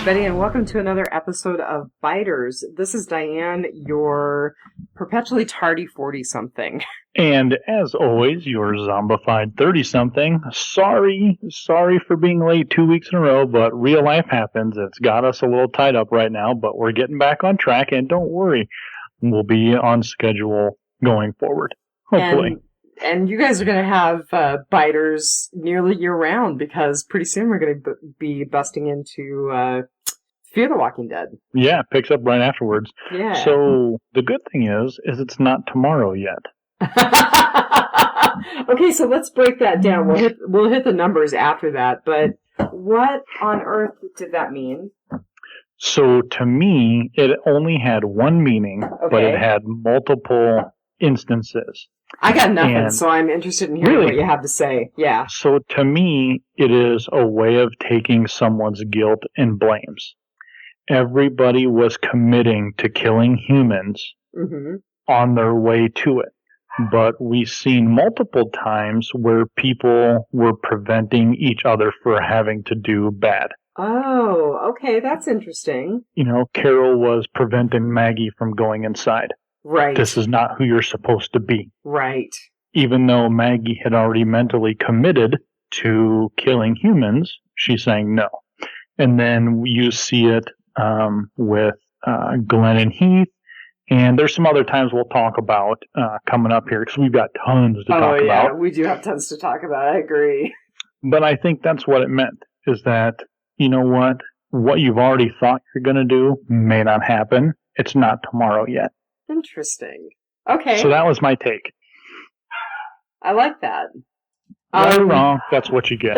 everybody, and welcome to another episode of Biters. This is Dianne, your perpetually tardy 40-something. And as always, your zombified 30-something. Sorry for being late 2 weeks in a row, but real life happens. It's got us a little tied up right now, but we're getting back on track, and don't worry, we'll be on schedule going forward, hopefully. And you guys are going to have Biters nearly year-round, because pretty soon we're going to be busting into Fear the Walking Dead. Yeah, it picks up right afterwards. Yeah. So the good thing is it's not tomorrow yet. Okay, so let's break that down. We'll hit the numbers after that, but what on earth did that mean? So to me, it only had one meaning, but it had multiple instances. I got nothing, so I'm interested in hearing what you have to say. Yeah. So to me, it is a way of taking someone's guilt and blames. Everybody was committing to killing humans on their way to it. But we've seen multiple times where people were preventing each other for having to do bad. Oh, okay, that's interesting. You know, Carol was preventing Maggie from going inside. Right. This is not who you're supposed to be. Right. Even though Maggie had already mentally committed to killing humans, she's saying no. And then you see it with Glenn and Heath. And there's some other times we'll talk about coming up here, because we've got tons to talk about. Oh, yeah, we do have tons to talk about. I agree. But I think that's what it meant, is that, you know what? What you've already thought you're going to do may not happen. It's not tomorrow yet. Interesting. Okay. So that was my take. I like that. Right or wrong, that's what you get.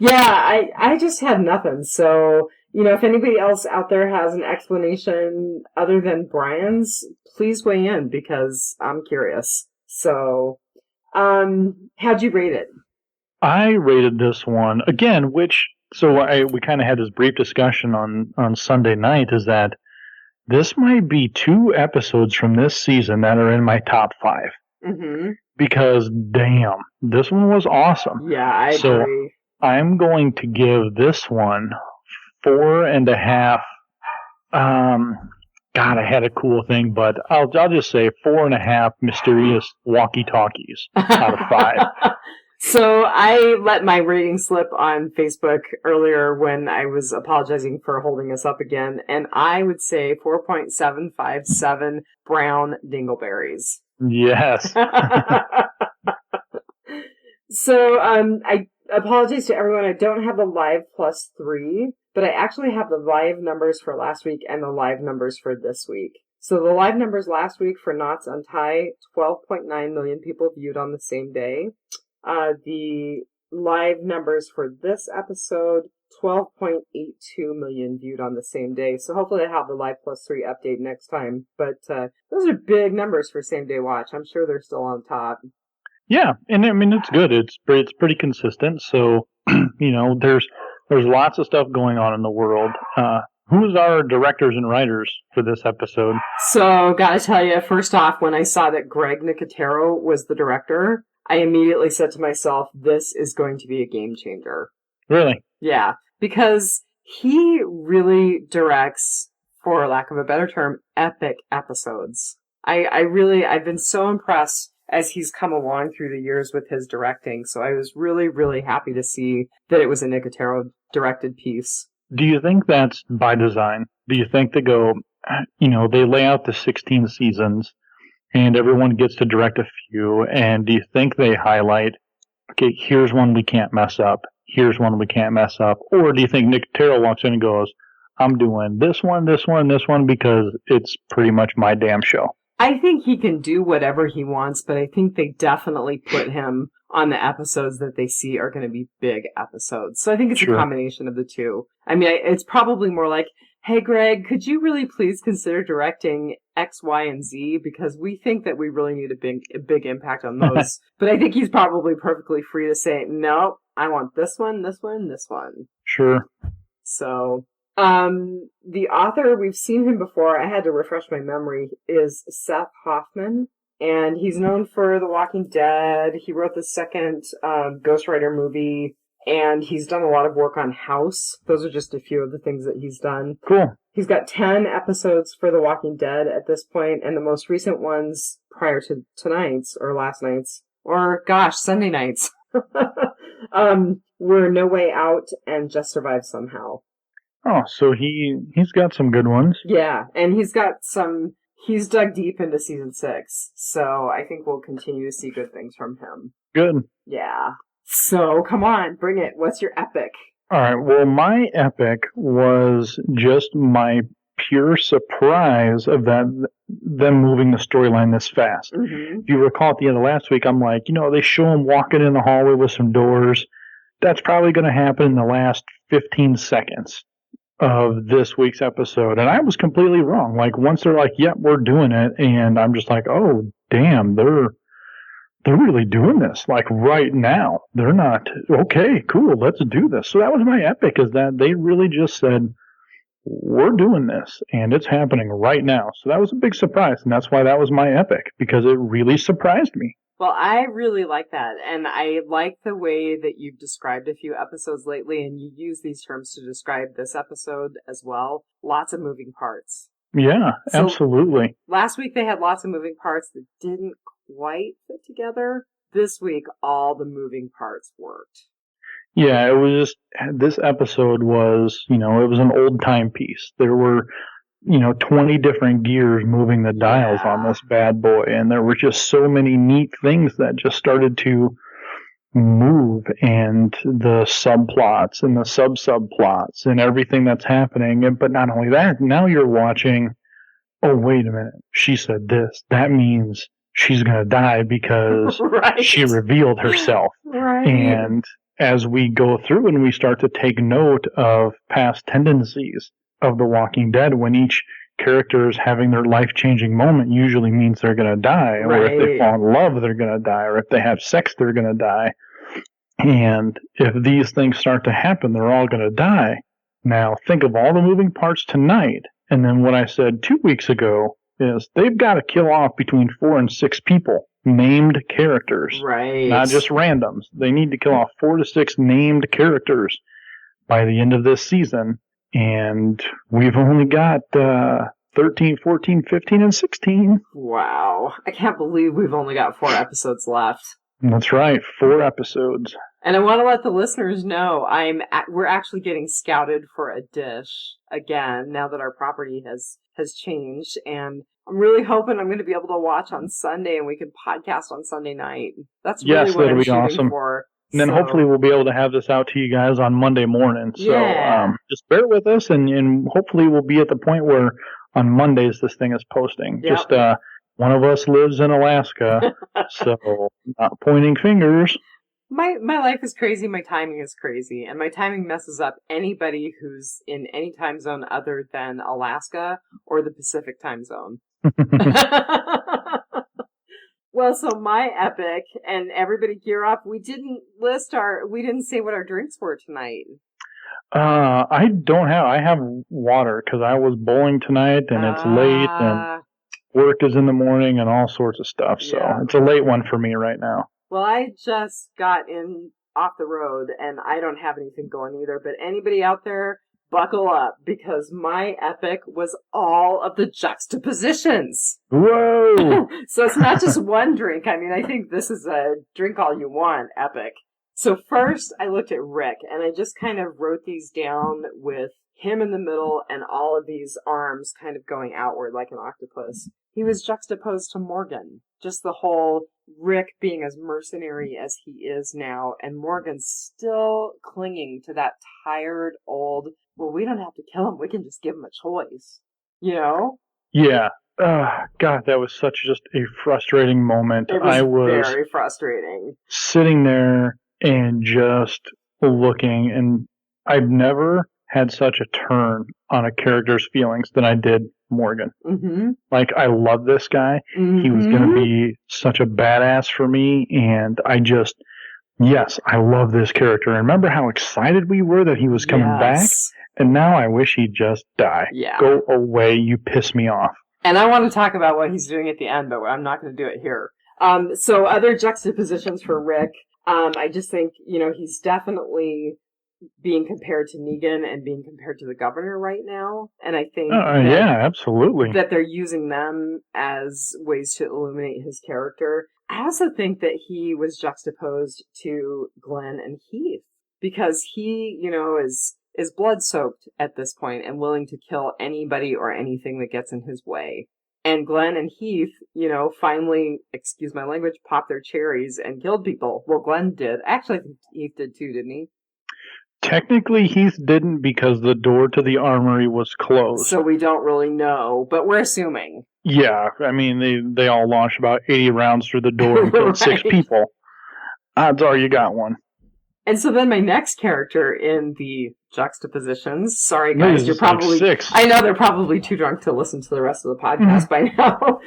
Yeah, I just had nothing. So, you know, if anybody else out there has an explanation other than Brian's, please weigh in, because I'm curious. So, how'd you rate it? I rated this one, again, we kind of had this brief discussion on Sunday night, is that this might be 2 episodes from this season that are in my top 5. Mm-hmm. Because, damn, this one was awesome. Yeah, I agree. I'm going to give this one 4.5. God, I had a cool thing, but I'll just say 4.5 mysterious walkie-talkies out of 5. So I let my rating slip on Facebook earlier when I was apologizing for holding us up again, and I would say 4.757 brown dingleberries. Yes. So I apologize to everyone. I don't have the live +3, but I actually have the live numbers for last week and the live numbers for this week. So the live numbers last week for Knots Untie, 12.9 million people viewed on the same day. The live numbers for this episode, 12.82 million viewed on the same day. So hopefully I have the live +3 update next time. But those are big numbers for same day watch. I'm sure they're still on top. Yeah, and I mean, it's good. It's pretty consistent. So, you know, there's lots of stuff going on in the world. Who's our directors and writers for this episode? So, gotta tell you, first off, when I saw that Greg Nicotero was the director, I immediately said to myself, this is going to be a game changer. Really? Yeah, because he really directs, for lack of a better term, epic episodes. I've been so impressed as he's come along through the years with his directing, so I was really, really happy to see that it was a Nicotero directed piece. Do you think that's by design? Do you think they go, you know, they lay out the 16 seasons, and everyone gets to direct a few, and do you think they highlight, okay, here's one we can't mess up, here's one we can't mess up, or do you think Nicotero walks in and goes, I'm doing this one, this one, this one, because it's pretty much my damn show? I think he can do whatever he wants, but I think they definitely put him on the episodes that they see are going to be big episodes. So I think it's a combination of the two. I mean, it's probably more like, hey, Greg, could you really please consider directing X, Y, and Z? Because we think that we really need a big impact on those. But I think he's probably perfectly free to say, no, I want this one, this one, this one. Sure. So, the author, we've seen him before, I had to refresh my memory, is Seth Hoffman. And he's known for The Walking Dead. He wrote the second Ghost Rider movie. And he's done a lot of work on House. Those are just a few of the things that he's done. Cool. He's got 10 episodes for The Walking Dead at this point, and the most recent ones prior to tonight's, or last night's, or gosh, Sunday nights, were No Way Out and Just Survive Somehow. Oh, so he's got some good ones. Yeah, and he's dug deep into season 6, so I think we'll continue to see good things from him. Good. Yeah. So, come on, bring it. What's your epic? All right, well, my epic was just my pure surprise of them moving the storyline this fast. Mm-hmm. If you recall at the end of last week, I'm like, they show him walking in the hallway with some doors. That's probably going to happen in the last 15 seconds of this week's episode. And I was completely wrong. Like, once they're like, yep, we're doing it, and I'm just like, oh, damn, they're really doing this, like, right now. They're not, okay, cool, let's do this. So that was my epic, is that they really just said, we're doing this, and it's happening right now. So that was a big surprise, and that's why that was my epic, because it really surprised me. Well, I really like that, and I like the way that you've described a few episodes lately, and you use these terms to describe this episode as well. Lots of moving parts. Yeah, so absolutely. Last week they had lots of moving parts that didn't quite fit together. This week, all the moving parts worked. Yeah, it was just, this episode was, it was an old timepiece. There were, 20 different gears moving the dials on this bad boy, and there were just so many neat things that just started to move, and the subplots and the subplots and everything that's happening. But not only that, now you're watching, oh, wait a minute, she said this. That means she's going to die because she revealed herself. Right. And as we go through and we start to take note of past tendencies of The Walking Dead, when each character is having their life-changing moment, usually means they're going to die. Or if they fall in love, they're going to die. Or if they have sex, they're going to die. And if these things start to happen, they're all going to die. Now, think of all the moving parts tonight. And then what I said 2 weeks ago is they've got to kill off between 4 and 6 people, named characters. Right. Not just randoms. They need to kill off 4 to 6 named characters by the end of this season. And we've only got 13, 14, 15, and 16. Wow. I can't believe we've only got 4 episodes left. That's right, 4 episodes. And I want to let the listeners know we're actually getting scouted for a dish again now that our property has changed, and I'm really hoping I'm going to be able to watch on Sunday and we can podcast on Sunday night. That's really what I'm shooting awesome. For. And then hopefully we'll be able to have this out to you guys on Monday morning. So just bear with us, and hopefully we'll be at the point where on Mondays this thing is posting. Yep. Just one of us lives in Alaska, so not pointing fingers. My life is crazy, my timing is crazy, and my timing messes up anybody who's in any time zone other than Alaska or the Pacific time zone. Well, so my epic, and everybody gear up, we didn't say what our drinks were tonight. I have water, because I was bowling tonight, and it's late, and work is in the morning, and all sorts of stuff, so it's a late one for me right now. Well, I just got off the road, and I don't have anything going either, but anybody out there, buckle up, because my epic was all of the juxtapositions. Whoa! So it's not just one drink. I mean, I think this is a drink all you want epic. So first, I looked at Rick, and I just kind of wrote these down with him in the middle and all of these arms kind of going outward like an octopus. He was juxtaposed to Morgan. Just the whole Rick being as mercenary as he is now, and Morgan still clinging to that tired old, well, we don't have to kill him, we can just give him a choice. You know? Yeah. God, that was such just a frustrating moment. It was very frustrating. Sitting there and just looking, and I've never had such a turn on a character's feelings than I did Morgan. Mm-hmm. Like, I love this guy. Mm-hmm. He was going to be such a badass for me, and I love this character. And remember how excited we were that he was coming back? And now I wish he'd just die. Yeah. Go away, you piss me off. And I want to talk about what he's doing at the end, but I'm not going to do it here. So other juxtapositions for Rick. I just think, he's definitely being compared to Negan and being compared to the governor right now. And I think yeah, absolutely. that they're using them as ways to illuminate his character. I also think that he was juxtaposed to Glenn and Heath because he, is blood-soaked at this point and willing to kill anybody or anything that gets in his way. And Glenn and Heath, finally, excuse my language, popped their cherries and killed people. Well, Glenn did. Actually, I think Heath did too, didn't he? Technically, Heath didn't because the door to the armory was closed. So we don't really know, but we're assuming. Yeah, I mean, they all launched about 80 rounds through the door and killed Right. 6 people. Odds are you got one. And so then my next character in the juxtapositions, sorry guys, you're probably, like 6. I know they're probably too drunk to listen to the rest of the podcast by now.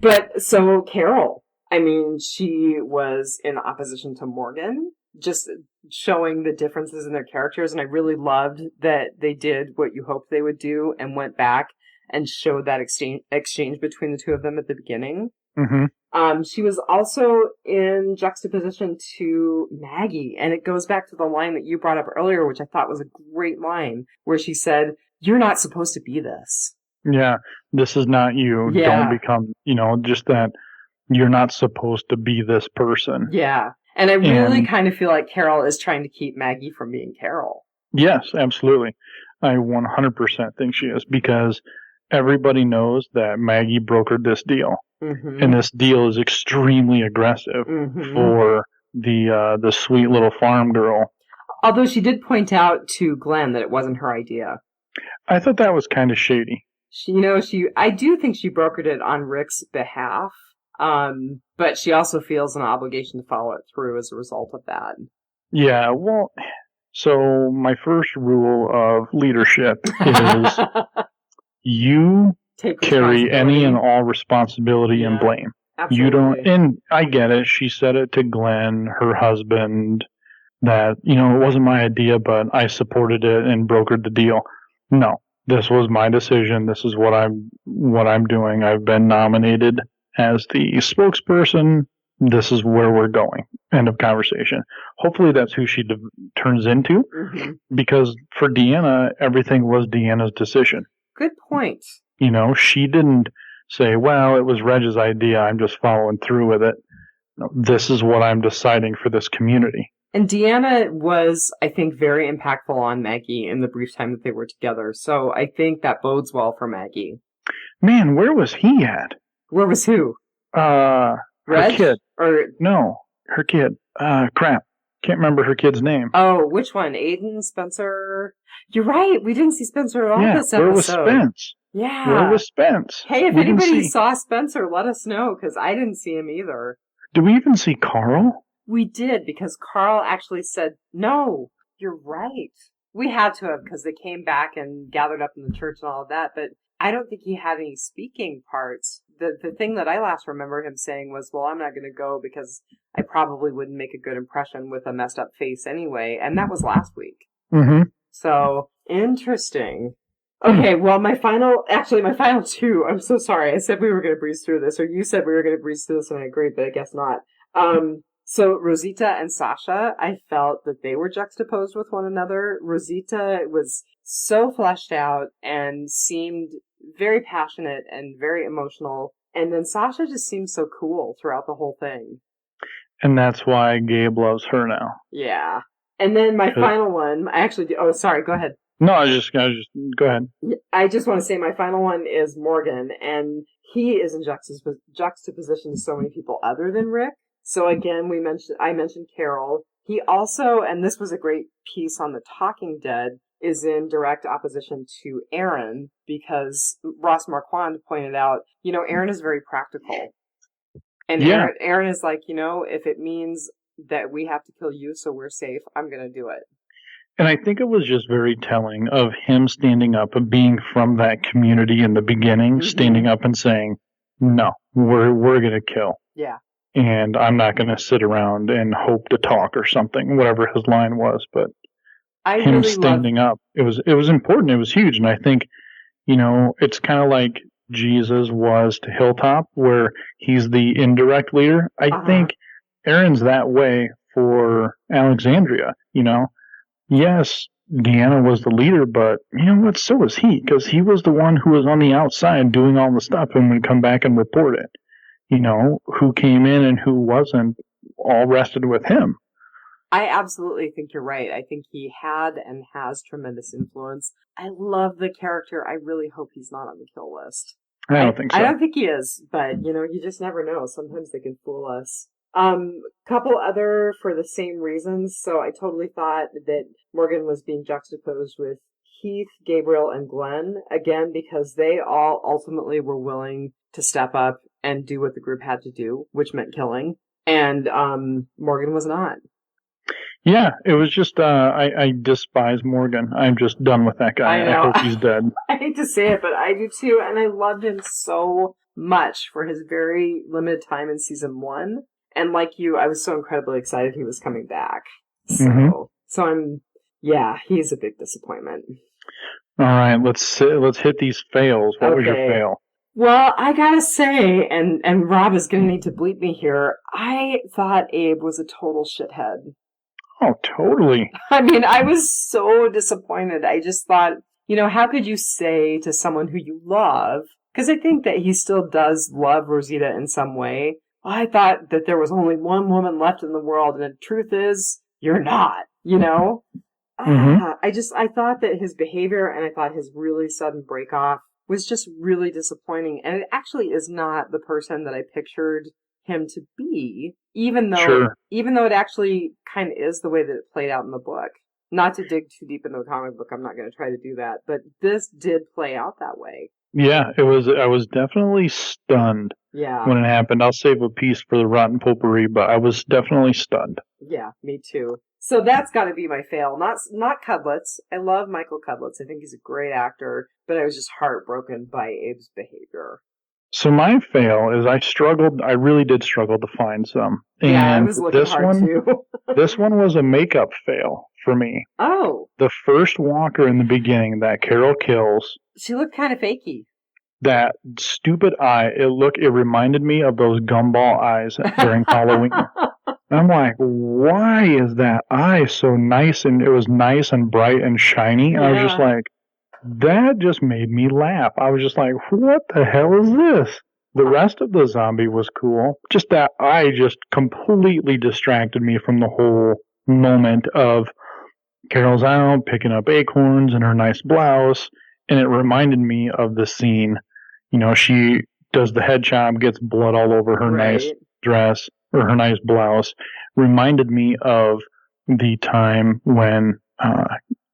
But so Carol, I mean, she was in opposition to Morgan, just showing the differences in their characters. And I really loved that they did what you hoped they would do and went back and showed that exchange between the two of them at the beginning. Mm-hmm. She was also in juxtaposition to Maggie, and it goes back to the line that you brought up earlier, which I thought was a great line, where she said, "You're not supposed to be this." Yeah, this is not you. Yeah. Don't become, just that you're not supposed to be this person. Yeah, and I really kind of feel like Carol is trying to keep Maggie from being Carol. Yes, absolutely. I 100% think she is, because everybody knows that Maggie brokered this deal. Mm-hmm. And this deal is extremely aggressive for the sweet little farm girl. Although she did point out to Glenn that it wasn't her idea. I thought that was kind of shady. I do think she brokered it on Rick's behalf, but she also feels an obligation to follow it through as a result of that. Yeah, well, so my first rule of leadership is you carry any and all responsibility and blame. Absolutely. You don't, and I get it. She said it to Glenn, her husband, that, it wasn't my idea, but I supported it and brokered the deal. No, this was my decision. This is what I'm doing. I've been nominated as the spokesperson. This is where we're going. End of conversation. Hopefully that's who she turns into, because for Deanna, everything was Deanna's decision. Good point. She didn't say, well, it was Reg's idea, I'm just following through with it. No, this is what I'm deciding for this community. And Deanna was, I think, very impactful on Maggie in the brief time that they were together. So I think that bodes well for Maggie. Man, where was he at? Where was who? Her kid. No, her kid. Crap. Can't remember her kid's name. Oh, which one? Aiden? Spencer? You're right. We didn't see Spencer at all this episode. Where was Spence? Yeah. Where was Spence? Hey, if anybody saw Spencer, let us know, because I didn't see him either. Did we even see Carl? We did, because Carl actually said, no, you're right. We had to have, because they came back and gathered up in the church and all of that, but I don't think he had any speaking parts. The thing that I last remember him saying was, well, I'm not going to go because I probably wouldn't make a good impression with a messed up face anyway, and that was last week. Mm-hmm. So, interesting. Okay, well, my final two, I'm so sorry, I said we were going to breeze through this, or you said we were going to breeze through this, and I agreed, but I guess not. So Rosita and Sasha, I felt that they were juxtaposed with one another. Rosita was so fleshed out and seemed very passionate and very emotional, and then Sasha just seemed so cool throughout the whole thing. And that's why Gabe loves her now. Yeah. And then my final one, sorry, go ahead. No, I just go ahead. I just want to say my final one is Morgan, and he is in juxtaposition to so many people other than Rick. So again, I mentioned Carol. He also, and this was a great piece on The Talking Dead, is in direct opposition to Aaron, because Ross Marquand pointed out, Aaron is very practical. And Aaron is like, if it means that we have to kill you so we're safe, I'm going to do it. And I think it was just very telling of him standing up and being from that community in the beginning, standing up and saying, no, we're going to kill. Yeah. And I'm not going to sit around and hope to talk or something, whatever his line was. But him really standing up, it was important. It was huge. And I think, it's kind of like Jesus was to Hilltop, where he's the indirect leader. I think Aaron's that way for Alexandria. Yes, Diana was the leader, but you know what? So was he, because he was the one who was on the outside doing all the stuff and would come back and report it. Who came in and who wasn't, all rested with him. I absolutely think you're right. I think he had and has tremendous influence. I love the character. I really hope he's not on the kill list. I don't think so. I don't think he is, but, you just never know. Sometimes they can fool us. Couple other for the same reasons. So I totally thought that Morgan was being juxtaposed with Heath, Gabriel, and Glenn, again, because they all ultimately were willing to step up and do what the group had to do, which meant killing. And Morgan was not. Yeah, it was just, I despise Morgan. I'm just done with that guy. I hope he's dead. I hate to say it, but I do too. And I loved him so much for his very limited time in season 1. And like you, I was so incredibly excited he was coming back. So he's a big disappointment. All right, let's hit these fails. What was your fail? Well, I gotta say, and Rob is gonna need to bleep me here, I thought Abe was a total shithead. Oh, totally. I mean, I was so disappointed. I just thought, how could you say to someone who you love, because I think that he still does love Rosita in some way. I thought that there was only one woman left in the world, and the truth is, you're not, I thought that his behavior, and I thought his really sudden break off was just really disappointing. And it actually is not the person that I pictured him to be, even though it actually kind of is the way that it played out in the book. Not to dig too deep into the comic book, I'm not going to try to do that, but this did play out that way. Yeah, I was definitely stunned when it happened. I'll save a piece for the Rotten Potpourri, but I was definitely stunned. Yeah, me too. So that's got to be my fail. Not Cudlitz. I love Michael Cudlitz. I think he's a great actor, but I was just heartbroken by Abe's behavior. So my fail is I really did struggle to find some. And I was looking hard too. This one was a makeup fail for me. Oh. The first walker in the beginning that Carol kills. She looked kind of fakey. That stupid eye, it reminded me of those gumball eyes during Halloween. I'm like, why is that eye so nice? And it was nice and bright and shiny. And I was just like, that just made me laugh. I was just like, what the hell is this? The rest of the zombie was cool. Just that eye just completely distracted me from the whole moment of Carol's out picking up acorns in her nice blouse. And it reminded me of the scene. She does the head chop, gets blood all over her nice dress or her nice blouse. Reminded me of the time when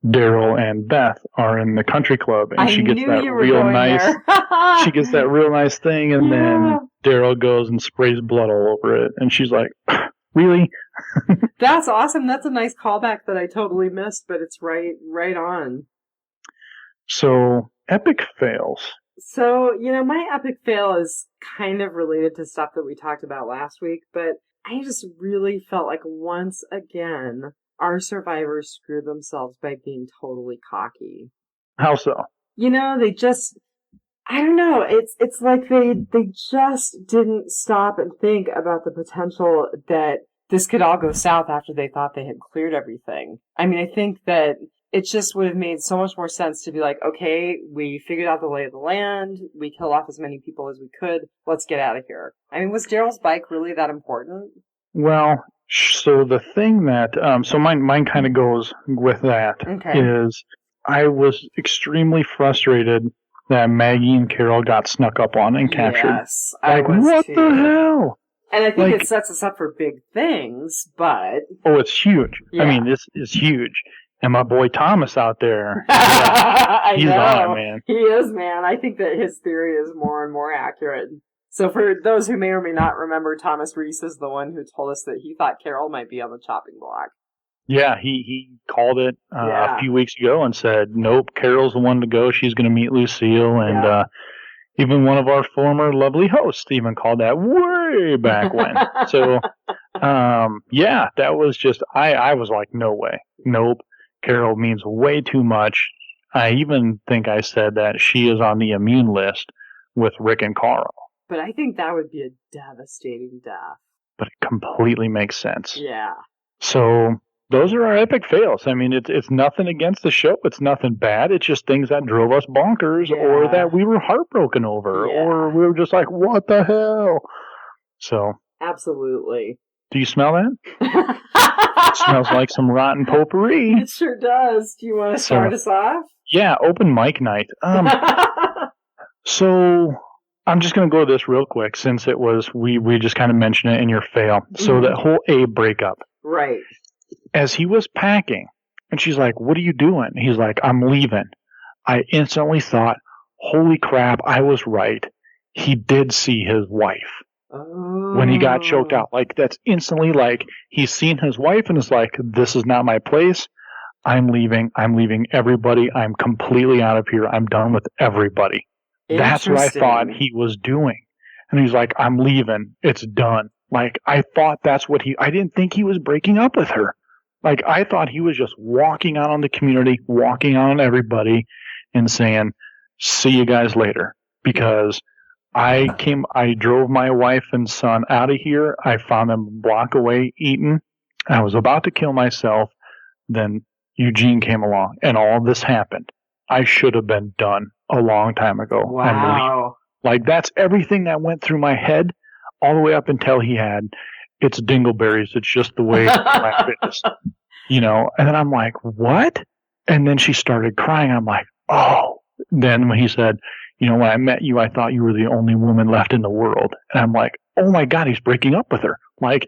Daryl and Beth are in the country club, and she gets that real nice. She gets that real nice thing, and then Daryl goes and sprays blood all over it, and she's like, "Really?" That's awesome. That's a nice callback that I totally missed, but it's right on. So, epic fails. So, my epic fail is kind of related to stuff that we talked about last week, but I just really felt like once again, our survivors screwed themselves by being totally cocky. How so? They just, I don't know, it's like they just didn't stop and think about the potential that this could all go south after they thought they had cleared everything. I mean, I think that it just would have made so much more sense to be like, okay, we figured out the lay of the land, we killed off as many people as we could, let's get out of here. I mean, was Daryl's bike really that important? Well, so the thing that, so mine kind of goes with that, is I was extremely frustrated that Maggie and Carol got snuck up on and captured. Yes, I was what too. The hell? And I think it sets us up for big things, but... Oh, it's huge. Yeah. I mean, this is huge. And my boy Thomas out there, he's on it, man. He is, man. I think that his theory is more and more accurate. So for those who may or may not remember, Thomas Reese is the one who told us that he thought Carol might be on the chopping block. Yeah, he called it a few weeks ago and said, nope, Carol's the one to go. She's going to meet Lucille. And even one of our former lovely hosts even called that way back when. So, that was just, I was like, no way. Nope. Carol means way too much. I even think I said that she is on the immune list with Rick and Carl. But I think that would be a devastating death. But it completely makes sense. Yeah. So those are our epic fails. I mean, it's nothing against the show. It's nothing bad. It's just things that drove us bonkers, or that we were heartbroken over, or we were just like, what the hell? So absolutely. Do you smell that? It smells like some rotten potpourri. It sure does. Do you want to start us off? Yeah, open mic night. So I'm just going to go to this real quick, since it was, we just kind of mentioned it in your fail. So that whole Abe breakup. Right. As he was packing, and she's like, what are you doing? He's like, I'm leaving. I instantly thought, holy crap, I was right. He did see his wife. When he got choked out. Like, that's instantly like, he's seen his wife and is like, this is not my place. I'm leaving everybody. I'm completely out of here. I'm done with everybody. That's what I thought he was doing. And he's like, I'm leaving. It's done. Like, I thought that's what I didn't think he was breaking up with her. Like, I thought he was just walking out on the community, walking out on everybody, and saying, see you guys later. Because I drove my wife and son out of here. I found them a block away eating. I was about to kill myself. Then Eugene came along, and all this happened. I should have been done a long time ago. Wow. Like, that's everything that went through my head all the way up until he had, it's dingleberries. It's just the way life is. And then I'm like, what? And then she started crying. I'm like, oh. Then when he said, when I met you, I thought you were the only woman left in the world. And I'm like, oh my God, he's breaking up with her. Like,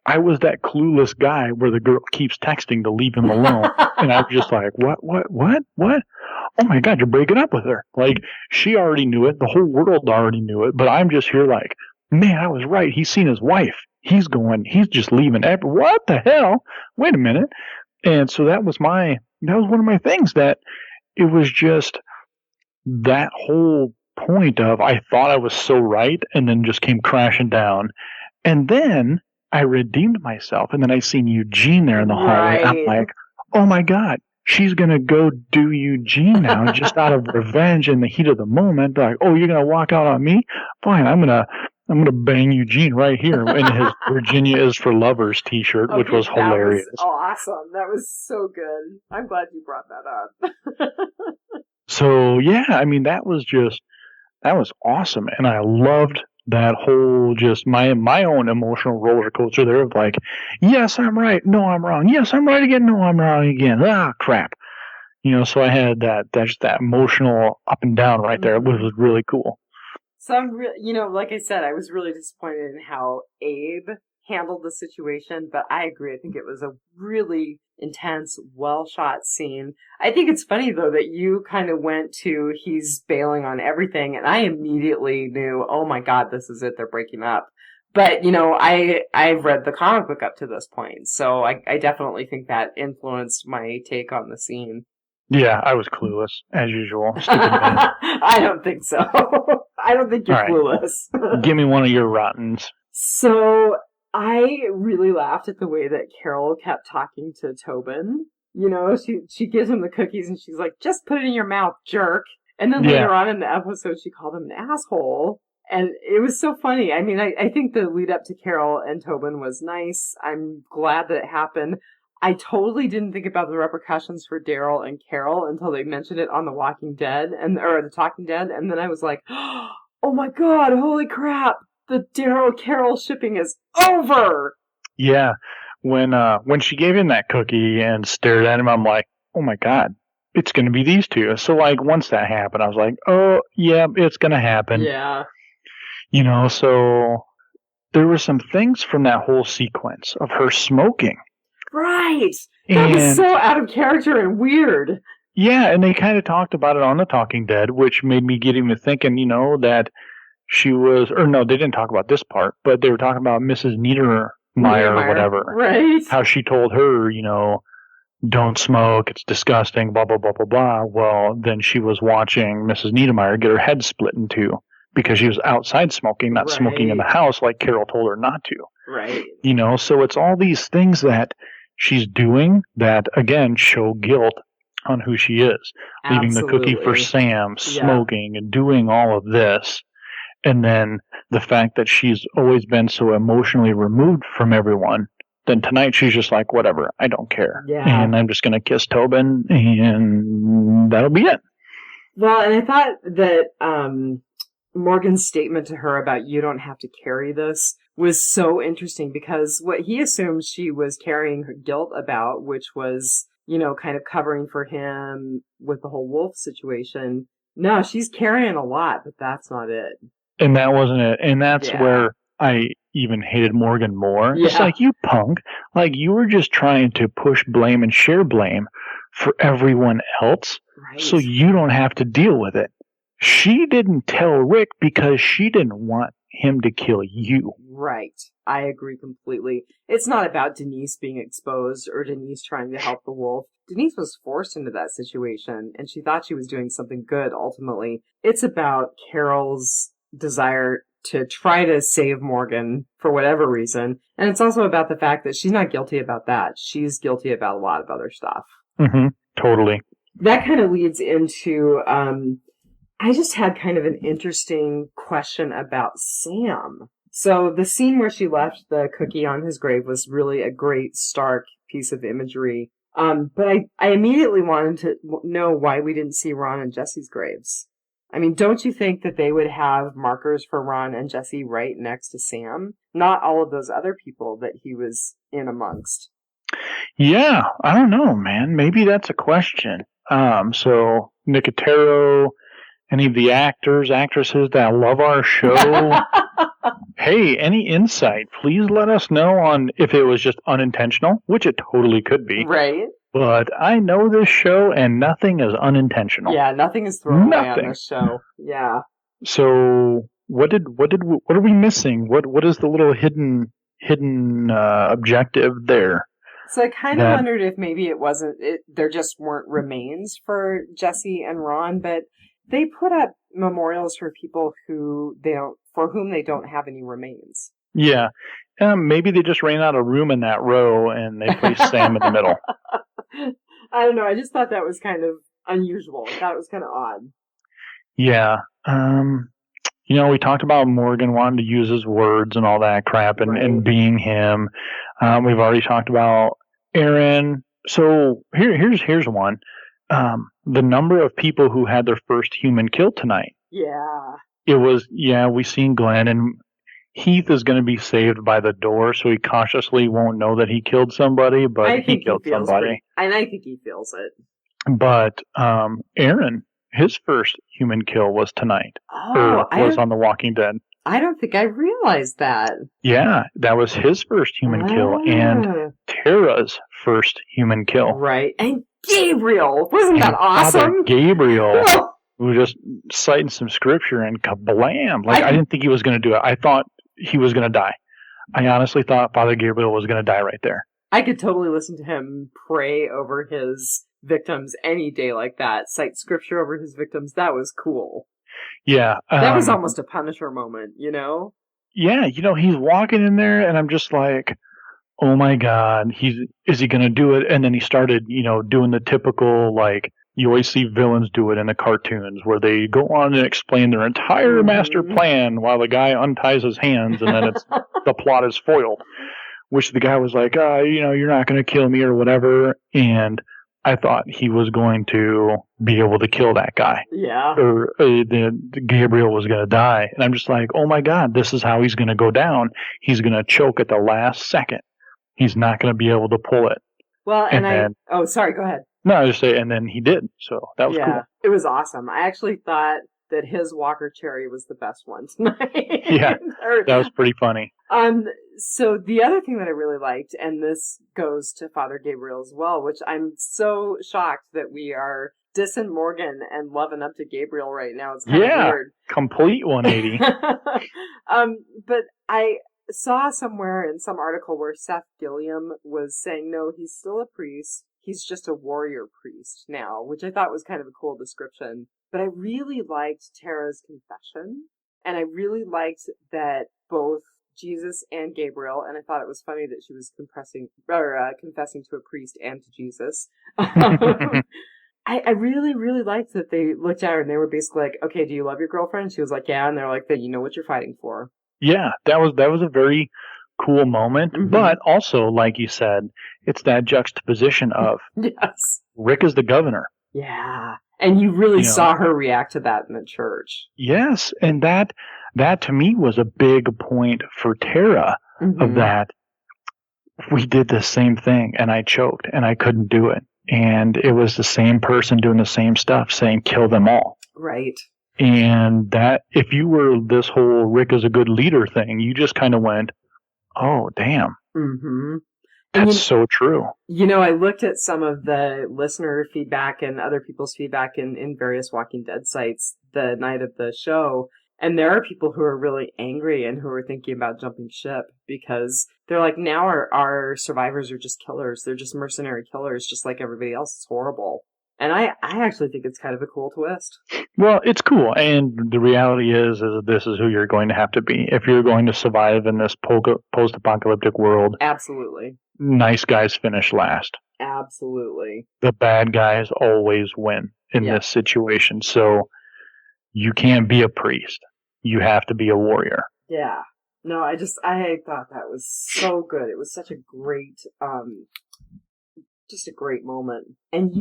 I was that clueless guy where the girl keeps texting to leave him alone. And I'm just like, what? Oh my God, you're breaking up with her. Like, she already knew it. The whole world already knew it. But I'm just here like, man, I was right. He's seen his wife. He's just leaving. What the hell? Wait a minute. And so that was one of my things, that it was just that whole point of, I thought I was so right, and then just came crashing down. And then I redeemed myself, and then I seen Eugene there in the hallway. I'm like, oh my God, she's going to go do Eugene now, just out of revenge in the heat of the moment. Like, oh, you're going to walk out on me? Fine, I'm going to bang Eugene right here in his Virginia is for Lovers t-shirt, which was hilarious. That was awesome. That was so good. I'm glad you brought that up. So, yeah, I mean, that was awesome. And I loved that whole, just my own emotional roller coaster there of like, yes, I'm right. No, I'm wrong. Yes, I'm right again. No, I'm wrong again. Ah, crap. So I had that emotional up and down right there, which was really cool. So I'm like I said, I was really disappointed in how Abe handled the situation, but I agree. I think it was a really intense, well-shot scene. I think it's funny, though, that you kind of went to, he's bailing on everything, and I immediately knew, oh my God, this is it, they're breaking up. But, I've read the comic book up to this point, so I definitely think that influenced my take on the scene. Yeah, I was clueless, as usual. I don't think so. I don't think you're clueless. Give me one of your rottens. So, I really laughed at the way that Carol kept talking to Tobin. She gives him the cookies and she's like, just put it in your mouth, jerk. And then later on in the episode, she called him an asshole. And it was so funny. I mean, I think the lead up to Carol and Tobin was nice. I'm glad that it happened. I totally didn't think about the repercussions for Daryl and Carol until they mentioned it on The Walking Dead, or The Talking Dead. And then I was like, oh my God, holy crap. The Daryl-Carol shipping is over! Yeah. When she gave him that cookie and stared at him, I'm like, oh my God, it's going to be these two. So, like, once that happened, I was like, oh, yeah, it's going to happen. Yeah. So there were some things from that whole sequence of her smoking. Right! That was so out of character and weird. Yeah, and they kind of talked about it on The Talking Dead, which made me get him to thinking, that she was, or no, they didn't talk about this part, but they were talking about Mrs. Niedermeyer or whatever. Right. How she told her, don't smoke, it's disgusting, blah, blah, blah, blah, blah. Well, then she was watching Mrs. Niedermeyer get her head split in two because she was outside smoking, not smoking in the house like Carol told her not to. Right. So it's all these things that she's doing that, again, show guilt on who she is. Absolutely. Leaving the cookie for Sam, smoking, and doing all of this. And then the fact that she's always been so emotionally removed from everyone then tonight she's just like, whatever, I don't care. Yeah. And I'm just going to kiss Tobin, and that'll be it. Well, and I thought that Morgan's statement to her about you don't have to carry this was so interesting, because what he assumed she was carrying her guilt about, which was, kind of covering for him with the whole wolf situation. No, she's carrying a lot, but that's not it. And that wasn't it. And that's where I even hated Morgan more. Yeah. It's like, you punk. Like, you were just trying to push blame and share blame for everyone else, right, so you don't have to deal with it. She didn't tell Rick because she didn't want him to kill you. Right. I agree completely. It's not about Denise being exposed or Denise trying to help the wolf. Denise was forced into that situation, and she thought she was doing something good ultimately. It's about Carol's desire to try to save Morgan for whatever reason. And it's also about the fact that she's not guilty about that. She's guilty about a lot of other stuff. Mm-hmm. Totally. That kind of leads into, I just had kind of an interesting question about Sam. So the scene where she left the cookie on his grave was really a great, stark piece of imagery. But I immediately wanted to know why we didn't see Ron and Jesse's graves. I mean, don't you think that they would have markers for Ron and Jesse right next to Sam? Not all of those other people that he was in amongst. Yeah, I don't know, man. Maybe that's a question. So Nicotero, any of the actors, actresses that love our show, hey, any insight, please let us know on if it was just unintentional, which it totally could be. Right. But I know this show, and nothing is unintentional. Yeah, nothing is thrown away on this show. Yeah. So what are we missing? What is the little hidden objective there? So I kind of wondered if maybe there just weren't remains for Jesse and Ron, but they put up memorials for people for whom they don't have any remains. Yeah. Maybe they just ran out of room in that row and they placed Sam in the middle. I don't know. I just thought that was kind of unusual. I thought it was kind of odd. Yeah. We talked about Morgan wanting to use his words and all that crap and being him. We've already talked about Aaron. So here's one. The number of people who had their first human killed tonight. Yeah. It was, we seen Glenn, and Heath is going to be saved by the door, so he cautiously won't know that he killed somebody, but he killed somebody. And I think he feels it. But Aaron, his first human kill was tonight. Was on The Walking Dead. I don't think I realized that. Yeah, that was his first human kill, and Tara's first human kill. Right. And Gabriel! Wasn't that awesome? Father Gabriel. We were just citing some scripture and kablam. I didn't think he was going to do it. I thought he was going to die. I honestly thought Father Gabriel was going to die right there. I could totally listen to him pray over his victims any day like that. Cite scripture over his victims. That was cool. Yeah. That was almost a Punisher moment, Yeah, he's walking in there and I'm just like, oh my God, is he going to do it? And then he started, doing the typical, you always see villains do it in the cartoons where they go on and explain their entire master plan while the guy unties his hands and then the plot is foiled, which the guy was like, you're not going to kill me or whatever. And I thought he was going to be able to kill that guy. Yeah. Or Gabriel was going to die. And I'm just like, oh my God, this is how he's going to go down. He's going to choke at the last second. He's not going to be able to pull it. Well, sorry, go ahead. No, I was just saying, and then he did, so that was cool. It was awesome. I actually thought that his Walker Cherry was the best one tonight. Yeah, that was pretty funny. So the other thing that I really liked, and this goes to Father Gabriel as well, which I'm so shocked that we are dissing Morgan and loving up to Gabriel right now. It's kind of weird. Complete 180. But I saw somewhere in some article where Seth Gilliam was saying, no, he's still a priest. He's just a warrior priest now, which I thought was kind of a cool description. But I really liked Tara's confession. And I really liked that both Jesus and Gabriel, and I thought it was funny that she was confessing to a priest and to Jesus. I really, really liked that they looked at her and they were basically like, okay, do you love your girlfriend? She was like, yeah. And they're like, then you know what you're fighting for. Yeah, that was a very cool moment. Mhm. But also, like you said, it's that juxtaposition of Yes. Rick is the governor. Yeah. And you really saw her react to that in the church. Yes, and that to me was a big point for Tara of that. We did the same thing, and I choked, and I couldn't do it. And it was the same person doing the same stuff, saying, kill them all. Right. And that, if you were this whole Rick is a good leader thing, you just kind of went, oh, damn. Mm-hmm. That's so true. I looked at some of the listener feedback and other people's feedback in various Walking Dead sites the night of the show. And there are people who are really angry and who are thinking about jumping ship because they're like, now our survivors are just killers. They're just mercenary killers, just like everybody else. It's horrible. And I actually think it's kind of a cool twist. Well, it's cool. And the reality is this is who you're going to have to be. If you're going to survive in this post-apocalyptic world. Absolutely. Nice guys finish last. Absolutely. The bad guys always win in this situation. So you can't be a priest. You have to be a warrior. Yeah. No, I thought that was so good. It was such a great, just a great moment. And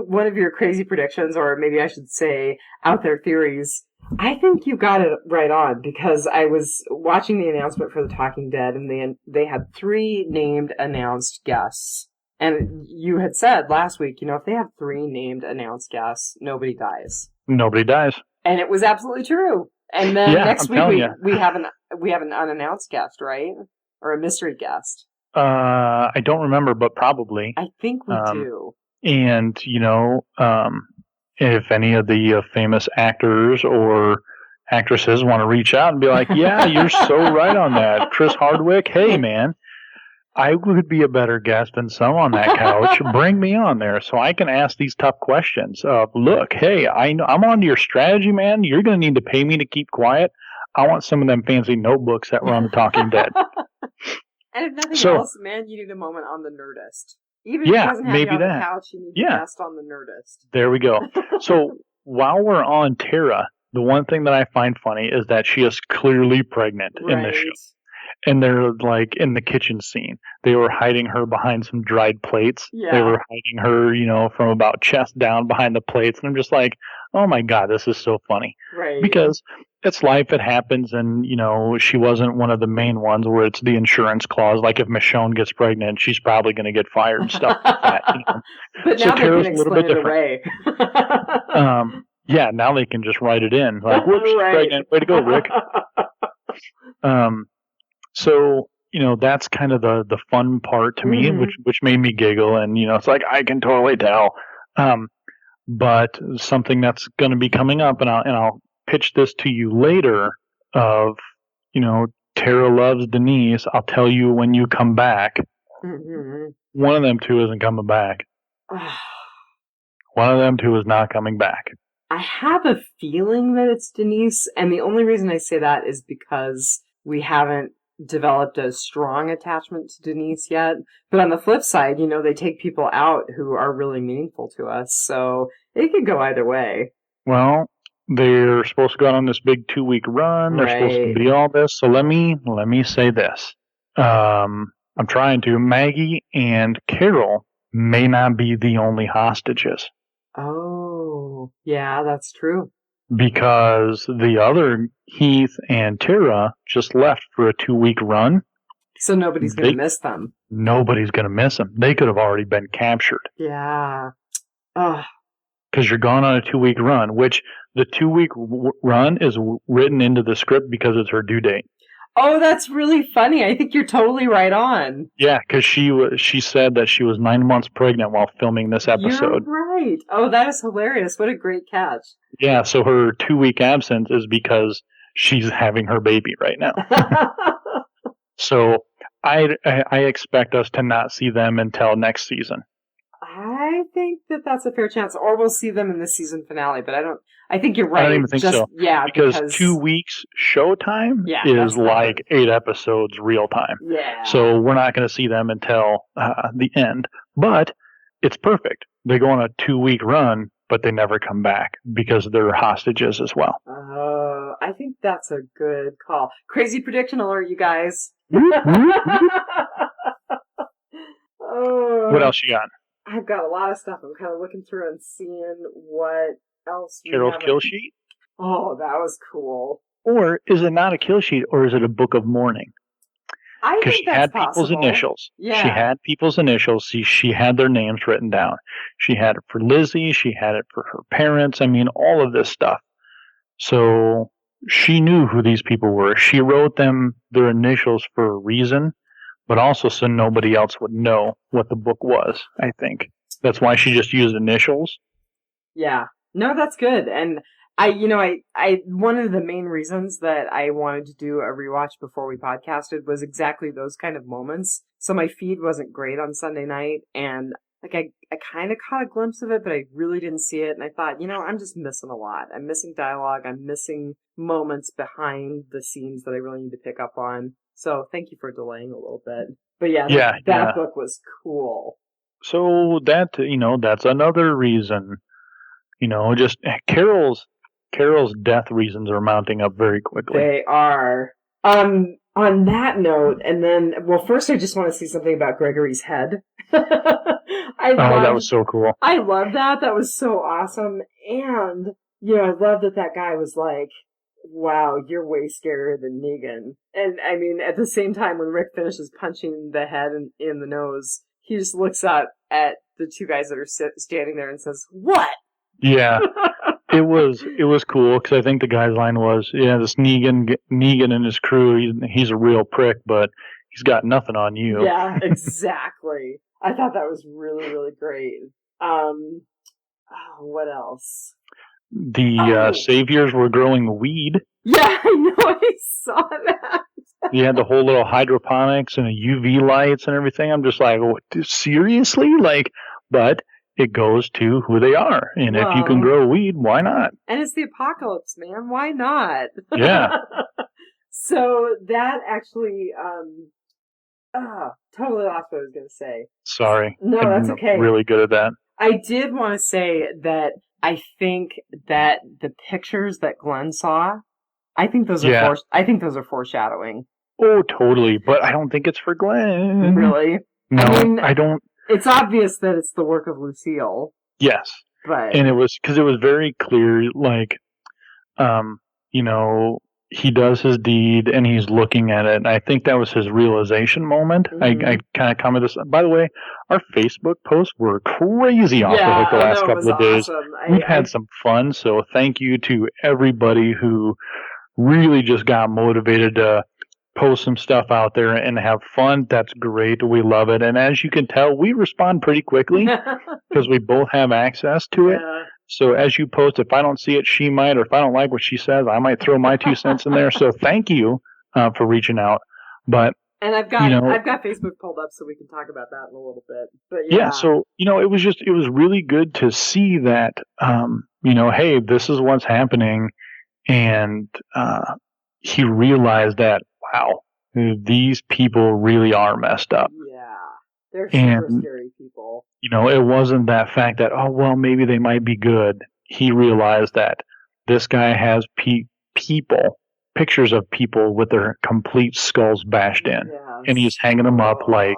one of your crazy predictions, or maybe I should say out there theories, I think you got it right on because I was watching the announcement for The Talking Dead and they had 3 named announced guests. And you had said last week, if they have 3 named announced guests, nobody dies. Nobody dies. And it was absolutely true. And then next week we have an unannounced guest, right? Or a mystery guest. I don't remember, but probably. I think we do. And, if any of the famous actors or actresses want to reach out and be like, yeah, you're so right on that. Chris Hardwick, hey, man, I would be a better guest than some on that couch. Bring me on there so I can ask these tough questions. Look, hey, I'm on your strategy, man. You're going to need to pay me to keep quiet. I want some of them fancy notebooks that were on The Talking Dead. And if nothing else, man, you need a moment on the Nerdist. Even if it doesn't have you on the couch, you need a guest on the Nerdist. There we go. So while we're on Tara, the one thing that I find funny is that she is clearly pregnant in this show. And they're like in the kitchen scene. They were hiding her behind some dried plates. Yeah. They were hiding her, from about chest down behind the plates. And I'm just like, oh my God, this is so funny. Right. Because it's life, it happens. And, she wasn't one of the main ones where it's the insurance clause. Like if Michonne gets pregnant, she's probably going to get fired and stuff like that. But now they can explain it away. Yeah, now they can just write it in. Like, whoops, she's pregnant. Way to go, Rick. So, that's kind of the fun part to me, which made me giggle. And, it's like, I can totally tell. But something that's going to be coming up, and I'll pitch this to you later of, Tara loves Denise. I'll tell you when you come back. One of them two isn't coming back. One of them two is not coming back. I have a feeling that it's Denise. And the only reason I say that is because we haven't developed a strong attachment to Denise yet. But on the flip side, they take people out who are really meaningful to us. So it could go either way. Well, they're supposed to go on this big 2-week run. They're supposed to be all this. So let me say this. I'm trying to. Maggie and Carol may not be the only hostages. Oh, yeah, that's true. Because the other Heath and Tara just left for a 2-week run. So nobody's going to miss them. Nobody's going to miss them. They could have already been captured. Yeah. Because you're gone on a 2-week run, which the 2-week run is written into the script because it's her due date. Oh, that's really funny. I think you're totally right on. Yeah, because she said that she was 9 months pregnant while filming this episode. You're right. Oh, that is hilarious. What a great catch. Yeah, so her 2-week absence is because she's having her baby right now. So I expect us to not see them until next season. I think that's a fair chance. Or we'll see them in the season finale, but I think you're right. I don't even think so. Yeah, because 2 weeks showtime is like 8 episodes real time. Yeah. So we're not going to see them until the end. But it's perfect. They go on a 2-week run, but they never come back because they're hostages as well. I think That's a good call. Crazy prediction alert, you guys. Oh, What else you got? I've got a lot of stuff. I'm kind of looking through and seeing what else we Carol's have. kill sheet? Oh, that was cool. Or is it not a kill sheet, or is it a book of mourning? I Because think she that's had possible. people's initials. Yeah. She had people's initials. She had their names written down. She had it for Lizzie. She had it for her parents. I mean, all of this stuff. So she knew who these people were. She wrote them their initials for a reason, but also so nobody else would know what the book was, I think. That's why she just used initials. Yeah. No, that's good. And I one of the main reasons that I wanted to do a rewatch before we podcasted was exactly those kind of moments. So my feed wasn't great on Sunday night, and like I kind of caught a glimpse of it, but I really didn't see it. And I thought, I'm just missing a lot. I'm missing dialogue. I'm missing moments behind the scenes that I really need to pick up on. So thank you for delaying a little bit. But that book was cool. So that's another reason, just Carol's death reasons are mounting up very quickly. They are. On that note, and then, first I just want to see something about Gregory's head. That was so cool. I love that. That was so awesome. And, I love that guy was like, wow, you're way scarier than Negan. And, I mean, at the same time, when Rick finishes punching the head in the nose, he just looks up at the two guys that are standing there and says, "What?" Yeah. It was cool because I think the guy's line was, this Negan and his crew, he's a real prick, but he's got nothing on you. Yeah, exactly. I thought that was really, really great. What else? The saviors were growing weed. Yeah, I know. I saw that. You had the whole little hydroponics and UV lights and everything. I'm just like, seriously? But it goes to who they are. And if you can grow weed, why not? And it's the apocalypse, man. Why not? Yeah. So that actually, totally lost what I was going to say. Sorry. No, that's okay. I'm really good at that. I did want to say that I think that the pictures that Glenn saw, I think those are foreshadowing. Oh, totally. But I don't think it's for Glenn. Really? No, I don't. It's obvious that it's the work of Lucille. Yes. But. And it was very clear, he does his deed and he's looking at it. And I think that was his realization moment. Mm-hmm. I kind of commented this. By the way, our Facebook posts were crazy off the hook the last couple of days. Awesome. We've had some fun. So thank you to everybody who really just got motivated to post some stuff out there and have fun. That's great. We love it. And as you can tell, we respond pretty quickly because we both have access to it. So as you post, if I don't see it, she might, or if I don't like what she says, I might throw my 2 cents in there. So thank you for reaching out. But I've got Facebook pulled up so we can talk about that in a little bit. But yeah, so it was really good to see that hey, this is what's happening, and he realized that, wow, these people really are messed up. Yeah, they're super scary people. It wasn't that fact that, maybe they might be good. He realized that this guy has pictures of people with their complete skulls bashed in, and he's hanging them up like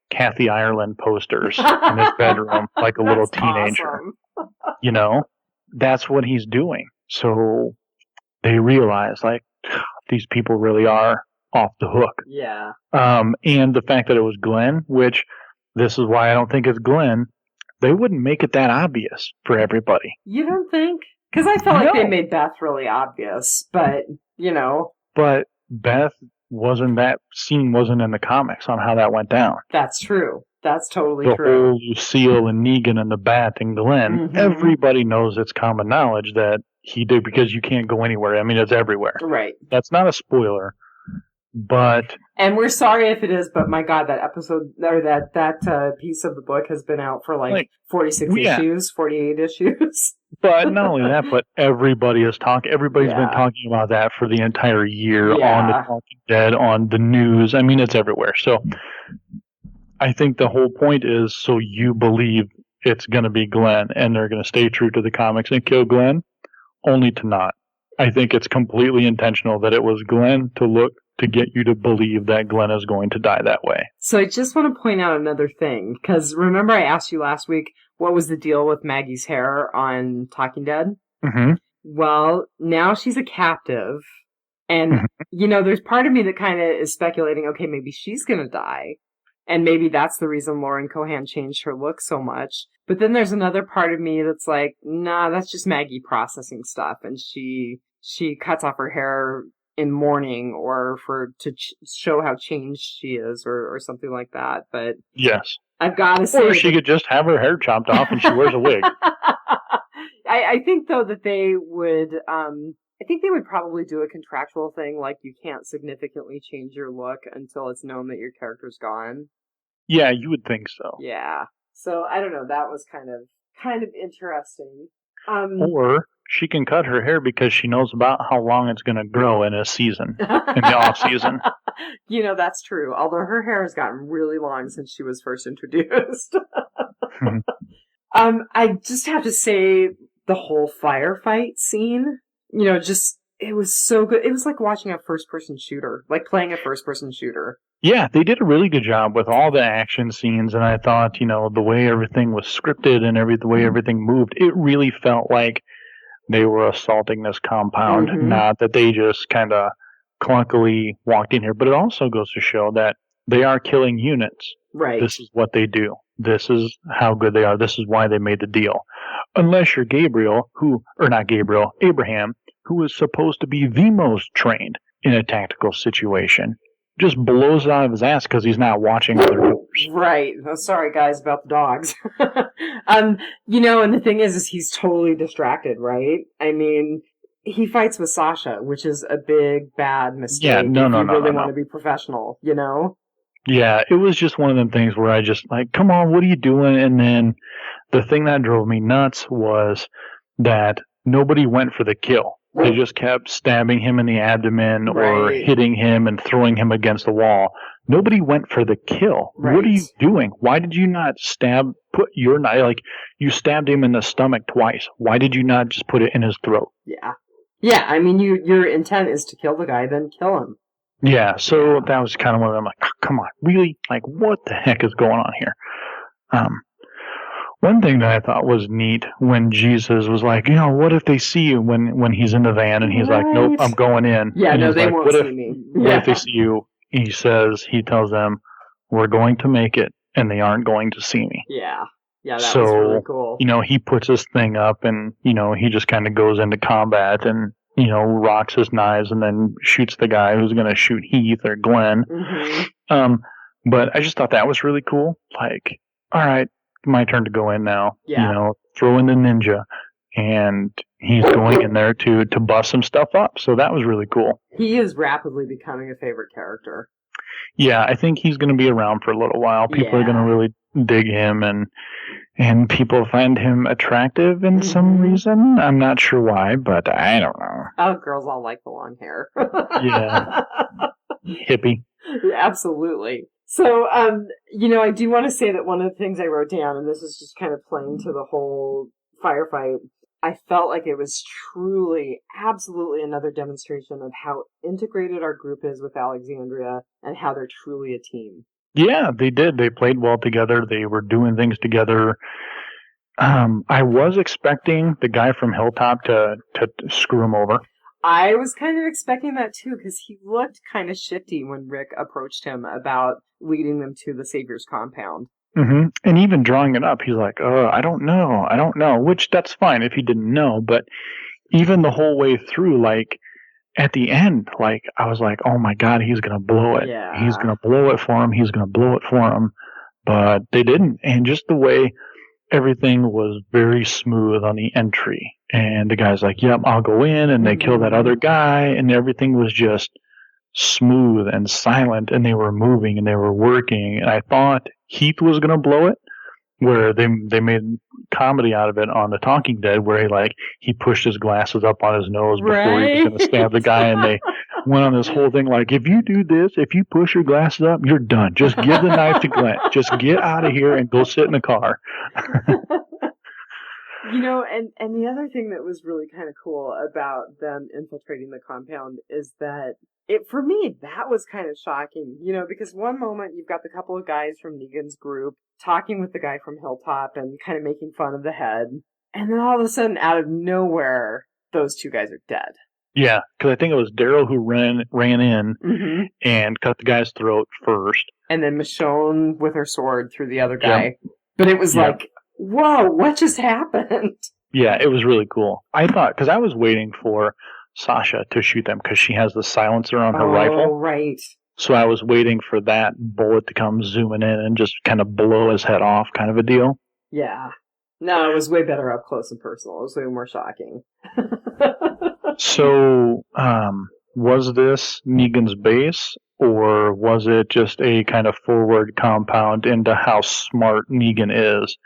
Kathy Ireland posters in his bedroom, like a little teenager. Awesome. That's what he's doing. So they realize, these people really are off the hook. Yeah. And the fact that it was Glenn, which this is why I don't think it's Glenn, they wouldn't make it that obvious for everybody. You don't think? Because I felt like they made Beth really obvious, but, But Beth that scene wasn't in the comics on how that went down. That's true. That's totally true. The whole Lucille and Negan and the Bat and Glenn, everybody knows, it's common knowledge that he did, because you can't go anywhere. I mean, it's everywhere. Right. That's not a spoiler. But and we're sorry if it is, but my God, that episode or that piece of the book has been out for 46 issues, 48 issues. But not only that, but everybody is talking. Everybody's been talking about that for the entire year on the Talking Dead, on the news. I mean, it's everywhere. So I think the whole point is, so you believe it's going to be Glenn, and they're going to stay true to the comics and kill Glenn, only to not. I think it's completely intentional that it was Glenn to get you to believe that Glenn is going to die that way. So I just want to point out another thing, because remember I asked you last week what was the deal with Maggie's hair on Talking Dead? Mm-hmm. Well, now she's a captive, and, there's part of me that kind of is speculating, okay, maybe she's going to die, and maybe that's the reason Lauren Cohan changed her look so much. But then there's another part of me that's like, nah, that's just Maggie processing stuff, and she cuts off her hair in mourning or to show how changed she is or something like that. But yes, I've got to say, or she could just have her hair chopped off and she wears a wig. I think though that they would probably do a contractual thing, like you can't significantly change your look until it's known that your character's gone. Yeah, you would think so. Yeah. So I don't know, that was kind of interesting. Or she can cut her hair because she knows about how long it's going to grow in a season, in the off season. That's true. Although her hair has gotten really long since she was first introduced. I just have to say the whole firefight scene, it was so good. It was like watching a first-person shooter, like playing a first-person shooter. Yeah, they did a really good job with all the action scenes, and I thought, the way everything was scripted and the way everything moved, it really felt like they were assaulting this compound, not that they just kind of clunkily walked in here. But it also goes to show that they are killing units. Right. This is what they do. This is how good they are. This is why they made the deal. Unless you're Abraham, who is supposed to be the most trained in a tactical situation, just blows it out of his ass because he's not watching other doors. Right. Oh, sorry, guys, about the dogs. And the thing is he's totally distracted, right? I mean, he fights with Sasha, which is a big, bad mistake. Yeah, no. Want to be professional, Yeah, it was just one of them things where I just like, come on, what are you doing? And then the thing that drove me nuts was that nobody went for the kill. They just kept stabbing him in the abdomen or hitting him and throwing him against the wall. Nobody went for the kill. Right. What are you doing? Why did you not put your knife, like, you stabbed him in the stomach twice. Why did you not just put it in his throat? Yeah. Yeah, I mean, your intent is to kill the guy, then kill him. Yeah, so that was kind of one of them, like, oh, come on, really? Like, what the heck is going on here? One thing that I thought was neat when Jesus was like, what if they see you when he's in the van and he's like, nope, I'm going in. Yeah, and no, they won't see me. What if they see you? He tells them, we're going to make it and they aren't going to see me. Yeah. Yeah, that was really cool. He puts his thing up and, he just kind of goes into combat and, rocks his knives and then shoots the guy who's going to shoot Heath or Glenn. Mm-hmm. But I just thought that was really cool. Like, all right, my turn to go in now. Yeah. Throw in the ninja. And he's going in there to bust some stuff up. So that was really cool. He is rapidly becoming a favorite character. Yeah, I think he's going to be around for a little while. People are going to really dig him and people find him attractive in some reason. I'm not sure why, but I don't know. Oh, girls all like the long hair. Yeah. Hippie. Yeah, absolutely. So, I do want to say that one of the things I wrote down, and this is just kind of playing to the whole firefight, I felt like it was truly, absolutely another demonstration of how integrated our group is with Alexandria and how they're truly a team. Yeah, they did. They played well together. They were doing things together. I was expecting the guy from Hilltop to screw him over. I was kind of expecting that too, because he looked kind of shifty when Rick approached him about leading them to the Savior's compound. Mm-hmm. And even drawing it up, he's like, I don't know, which that's fine if he didn't know. But even the whole way through, like, at the end, like, I was like, oh my God, he's going to blow it. Yeah. He's going to blow it for him. He's going to blow it for him. But they didn't. And just the way everything was very smooth on the entry. And the guy's like, yep, I'll go in. And they kill that other guy. And everything was just smooth and silent. And they were moving and they were working. And I thought Heath was going to blow it, where they made comedy out of it on The Talking Dead, where he pushed his glasses up on his nose before he was going to stab the guy. And they went on this whole thing like, if you do this, if you push your glasses up, you're done. Just give the knife to Glenn. Just get out of here and go sit in the car. And the other thing that was really kind of cool about them infiltrating the compound is that for me, that was kind of shocking, because one moment you've got the couple of guys from Negan's group talking with the guy from Hilltop and kind of making fun of the head. And then all of a sudden, out of nowhere, those two guys are dead. Yeah, because I think it was Daryl who ran in and cut the guy's throat first. And then Michonne with her sword through the other guy. Yep. But it was like, whoa, what just happened? Yeah, it was really cool. I thought, because I was waiting for Sasha to shoot them because she has the silencer on her rifle. Oh, right. So I was waiting for that bullet to come zooming in and just kind of blow his head off kind of a deal. Yeah. No, it was way better up close and personal. It was way more shocking. So, was this Negan's base, or was it just a kind of forward compound into how smart Negan is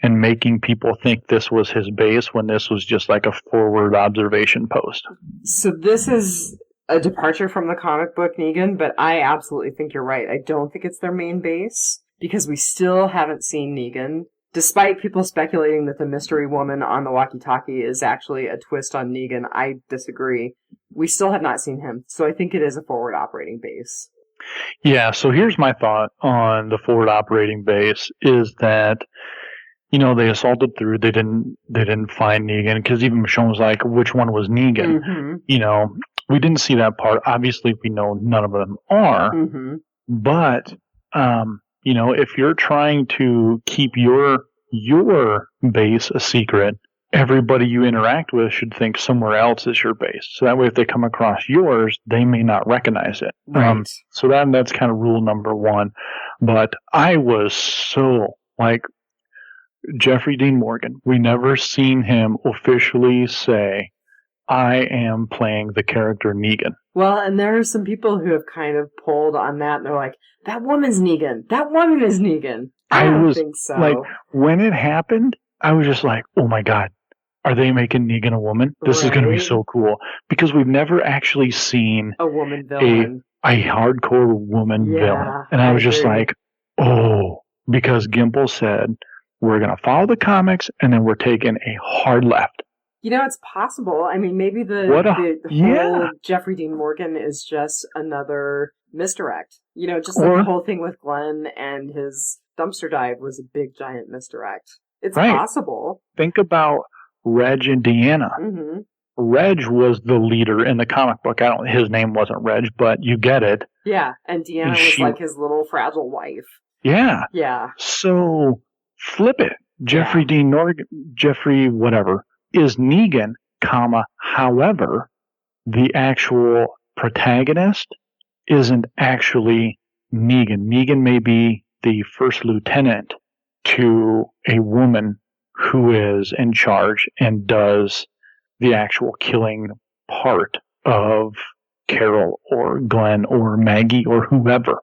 and making people think this was his base when this was just like a forward observation post? So this is a departure from the comic book Negan, but I absolutely think you're right. I don't think it's their main base because we still haven't seen Negan. Despite people speculating that the mystery woman on the walkie-talkie is actually a twist on Negan, I disagree. We still have not seen him, so I think it is a forward operating base. Yeah, so here's my thought on the forward operating base is that, they assaulted through, they didn't find Negan, because even Michonne was like, which one was Negan? Mm-hmm. We didn't see that part. Obviously, we know none of them are, but... if you're trying to keep your base a secret, everybody you interact with should think somewhere else is your base. So that way, if they come across yours, they may not recognize it. Right. So that's kind of rule number one. But I was so, Jeffrey Dean Morgan, we never seen him officially say, I am playing the character Negan. Well, and there are some people who have kind of pulled on that, and they're like, that woman's Negan. That woman is Negan. I don't think so. When it happened, I was just like, oh my God, are they making Negan a woman? This is going to be so cool. Because we've never actually seen a woman villain. A hardcore woman villain. And I was just like, oh, because Gimple said, we're going to follow the comics, and then we're taking a hard left. It's possible. I mean, maybe the whole Jeffrey Dean Morgan is just another misdirect. Just like the whole thing with Glenn and his dumpster dive was a big, giant misdirect. It's possible. Think about Reg and Dianne. Mm-hmm. Reg was the leader in the comic book. His name wasn't Reg, but you get it. Yeah, and Dianne was like his little fragile wife. Yeah. Yeah. So, flip it. Jeffrey Dean Morgan, Jeffrey whatever, is Negan, however, the actual protagonist isn't actually Negan. Negan may be the first lieutenant to a woman who is in charge and does the actual killing part of Carol or Glenn or Maggie or whoever.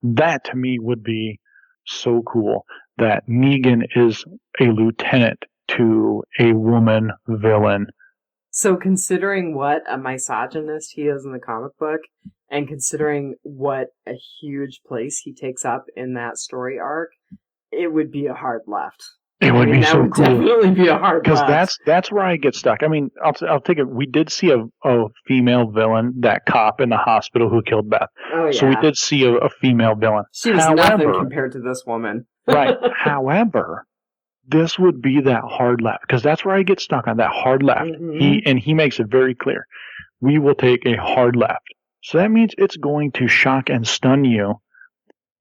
That to me would be so cool that Negan is a lieutenant to a woman villain. So considering what a misogynist he is in the comic book, and considering what a huge place he takes up in that story arc, it would be a hard left. It would be so cool. Definitely be a hard left. Because that's where I get stuck. I mean, I'll take it. We did see a female villain, that cop in the hospital who killed Beth. Oh, yeah. So we did see a female villain. She was nothing compared to this woman. Right. However, this would be that hard left, because that's where I get stuck on that hard left. Mm-hmm. He makes it very clear. We will take a hard left. So that means it's going to shock and stun you.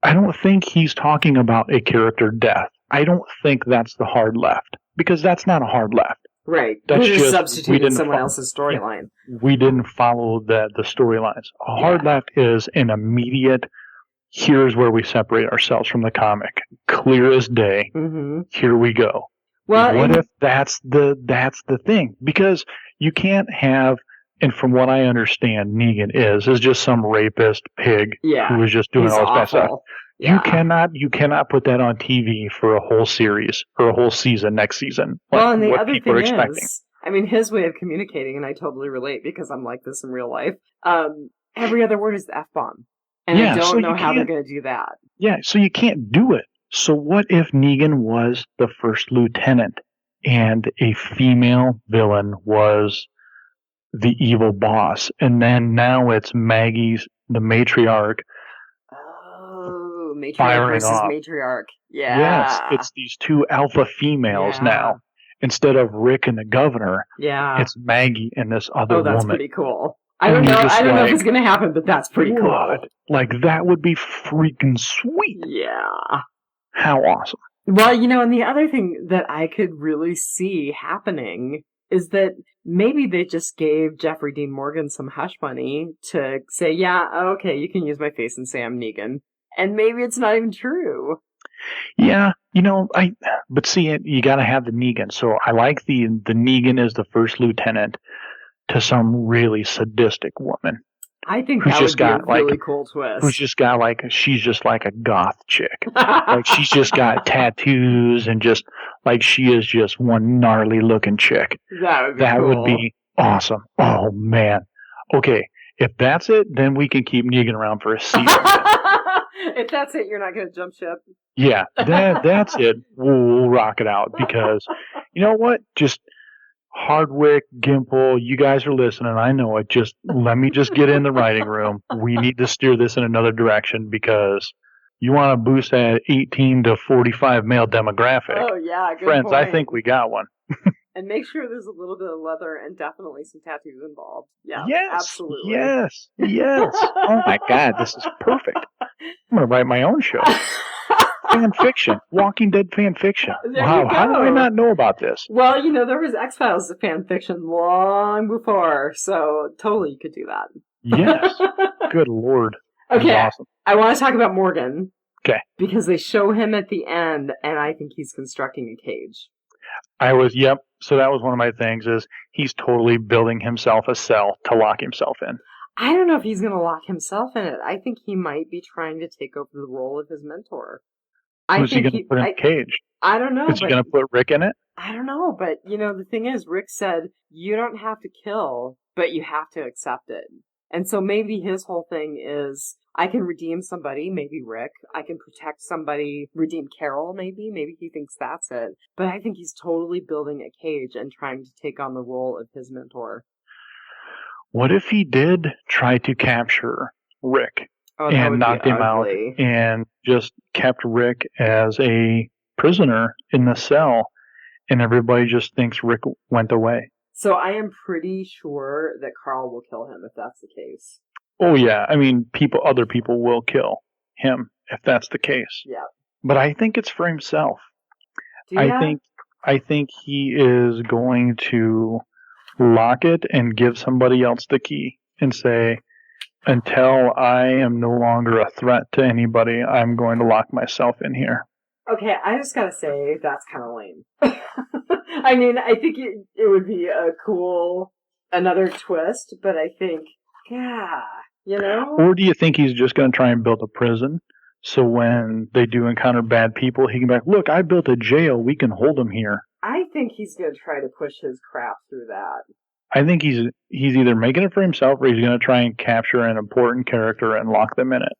I don't think he's talking about a character death. I don't think that's the hard left, because that's not a hard left. Right. That's just substituting someone else's storyline. We didn't follow the storylines. A hard left is an immediate, here's where we separate ourselves from the comic. Clear as day. Mm-hmm. Here we go. Well, what if that's the thing? Because you can't have, and from what I understand, Negan is just some rapist pig who is just doing all this bad stuff. Yeah. You cannot put that on TV for a whole series or a whole season next season. Well, and the other thing is, I mean, his way of communicating, and I totally relate because I'm like this in real life. Every other word is the F-bomb. And I don't know how they're going to do that. Yeah, so you can't do it. So what if Negan was the first lieutenant and a female villain was the evil boss. And then now it's Maggie's, the matriarch, Oh, matriarch firing versus off. matriarch. Yeah. Yes, it's these two alpha females now. Instead of Rick and the governor, it's Maggie and this other woman. Oh, that's pretty cool. I don't know if it's going to happen, but that's pretty cool. Like, that would be freaking sweet. Yeah. How awesome. Well, and the other thing that I could really see happening is that maybe they just gave Jeffrey Dean Morgan some hush money to say, yeah, okay, you can use my face and say I'm Negan. And maybe it's not even true. Yeah, but see, you got to have the Negan. So I like the Negan as the first lieutenant to some really sadistic woman. I think that would be a really cool twist. Who's just got she's just like a goth chick. Like, she's just got tattoos and just like she is just one gnarly looking chick. That would be awesome. Oh man. Okay, if that's it, then we can keep Negan around for a season. If that's it, you're not going to jump ship. Yeah, that's it. We'll rock it out because you know what? Just Hardwick, Gimple, you guys are listening. I know it. Just let me just get in the writing room. We need to steer this in another direction because you want to boost that 18 to 45 male demographic. Oh, yeah. Good Friends, point. I think we got one. And make sure there's a little bit of leather and definitely some tattoos involved. Yeah, yes, absolutely. Yes. Oh, my God. This is perfect. I'm going to write my own show. Fan fiction. Walking Dead fan fiction. Wow, how did I not know about this? Well, there was X-Files fan fiction long before, so totally you could do that. Yes. Good Lord. Okay, awesome. I want to talk about Morgan. Okay. Because they show him at the end, and I think he's constructing a cage. So that was one of my things, is he's totally building himself a cell to lock himself in. I don't know if he's going to lock himself in it. I think he might be trying to take over the role of his mentor. Who's he going to put in a cage? I don't know. Is he going to put Rick in it? I don't know, but, the thing is, Rick said, you don't have to kill, but you have to accept it. And so maybe his whole thing is, I can redeem somebody, maybe Rick. I can protect somebody, redeem Carol, maybe. Maybe he thinks that's it. But I think he's totally building a cage and trying to take on the role of his mentor. What if he did try to capture Rick and knocked him out and just kept Rick as a prisoner in the cell and everybody just thinks Rick went away? So I am pretty sure that Carl will kill him if that's the case. Oh yeah, I mean, other people will kill him if that's the case. Yeah. But I think it's for himself. I think he is going to lock it and give somebody else the key and say, until I am no longer a threat to anybody, I'm going to lock myself in here. Okay, I just gotta say, that's kind of lame. I mean, I think it would be a cool, another twist, but I think, Or do you think he's just going to try and build a prison, so when they do encounter bad people, he can be like, look, I built a jail, we can hold him here. I think he's going to try to push his crap through that. I think he's either making it for himself or he's going to try and capture an important character and lock them in it.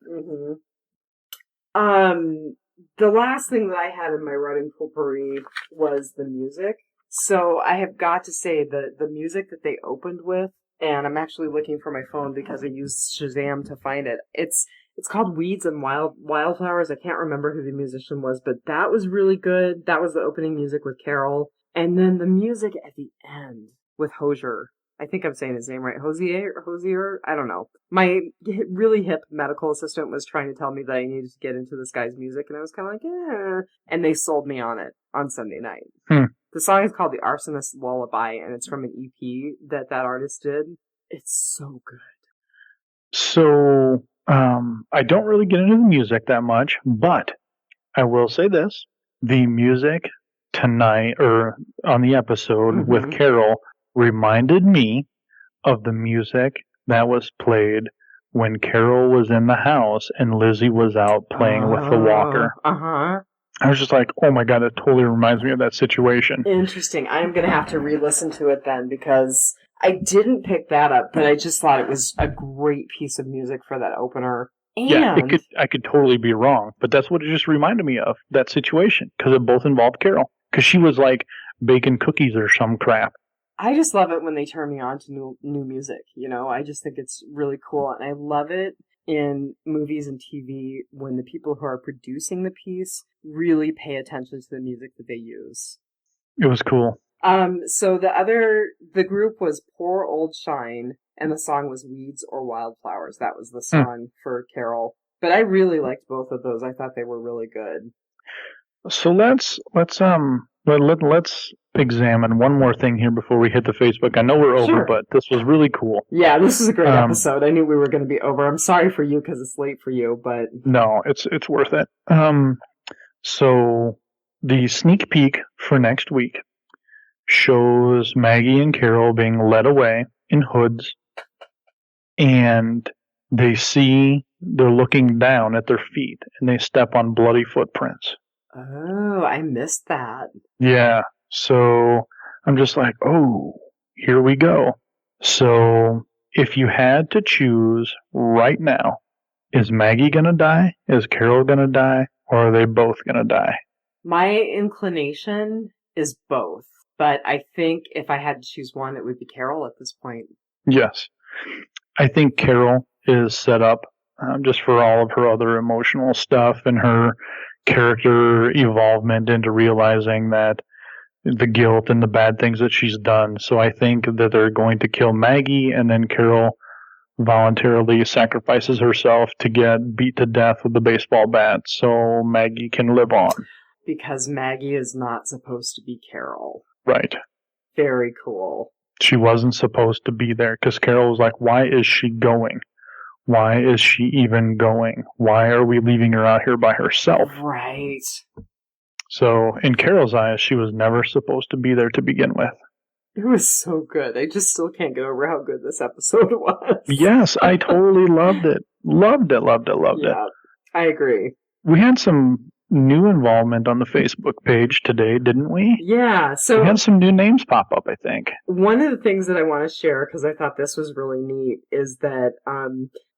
Mm-hmm. The last thing that I had in my writing potpourri was the music. So I have got to say the music that they opened with, and I'm actually looking for my phone because I used Shazam to find it. It's called Weeds and Wildflowers. I can't remember who the musician was, but that was really good. That was the opening music with Carol. And then the music at the end with Hosier. I think I'm saying his name right. Hosier? I don't know. My really hip medical assistant was trying to tell me that I needed to get into this guy's music, and I was kind of like, eh. And they sold me on it on Sunday night. The song is called The Arsonist's Lullaby, and it's from an EP that artist did. It's so good. So, I don't really get into the music that much, but I will say this. The music tonight, or on the episode with Carol, reminded me of the music that was played when Carol was in the house and Lizzie was out playing with the walker. I was just like, oh my God, it totally reminds me of that situation. Interesting. I'm going to have to re-listen to it then, because I didn't pick that up, but I just thought it was a great piece of music for that opener. And yeah, I could totally be wrong, but that's what it just reminded me of, that situation, because it both involved Carol. Because she was like baking cookies or some crap. I just love it when they turn me on to new music, I just think it's really cool, and I love it in movies and TV when the people who are producing the piece really pay attention to the music that they use. It was cool. So the group was Poor Old Shine, and the song was Weeds or Wildflowers. That was the song for Carol. But I really liked both of those. I thought they were really good. So let's examine one more thing here before we hit the Facebook. I know we're over, but this was really cool. Yeah, this is a great episode. I knew we were going to be over. I'm sorry for you because it's late for you, but no, it's worth it. So the sneak peek for next week shows Maggie and Carol being led away in hoods, and they're looking down at their feet, and they step on bloody footprints. Oh, I missed that. Yeah, so I'm just like, oh, here we go. So if you had to choose right now, is Maggie going to die? Is Carol going to die? Or are they both going to die? My inclination is both. But I think if I had to choose one, it would be Carol at this point. Yes. I think Carol is set up just for all of her other emotional stuff and her character evolvement into realizing that the guilt and the bad things that she's done. So I think that they're going to kill Maggie, and then Carol voluntarily sacrifices herself to get beat to death with the baseball bat so Maggie can live on. Because Maggie is not supposed to be Carol. Right. Very cool. She wasn't supposed to be there because Carol was like, why is she going? Why is she even going? Why are we leaving her out here by herself? Right. So, in Carol's eyes, she was never supposed to be there to begin with. It was so good. I just still can't get over how good this episode was. Yes, I totally loved it. Loved it. I agree. We had some new involvement on the Facebook page today, didn't we? Yeah. So we had some new names pop up, I think. One of the things that I want to share, because I thought this was really neat, is that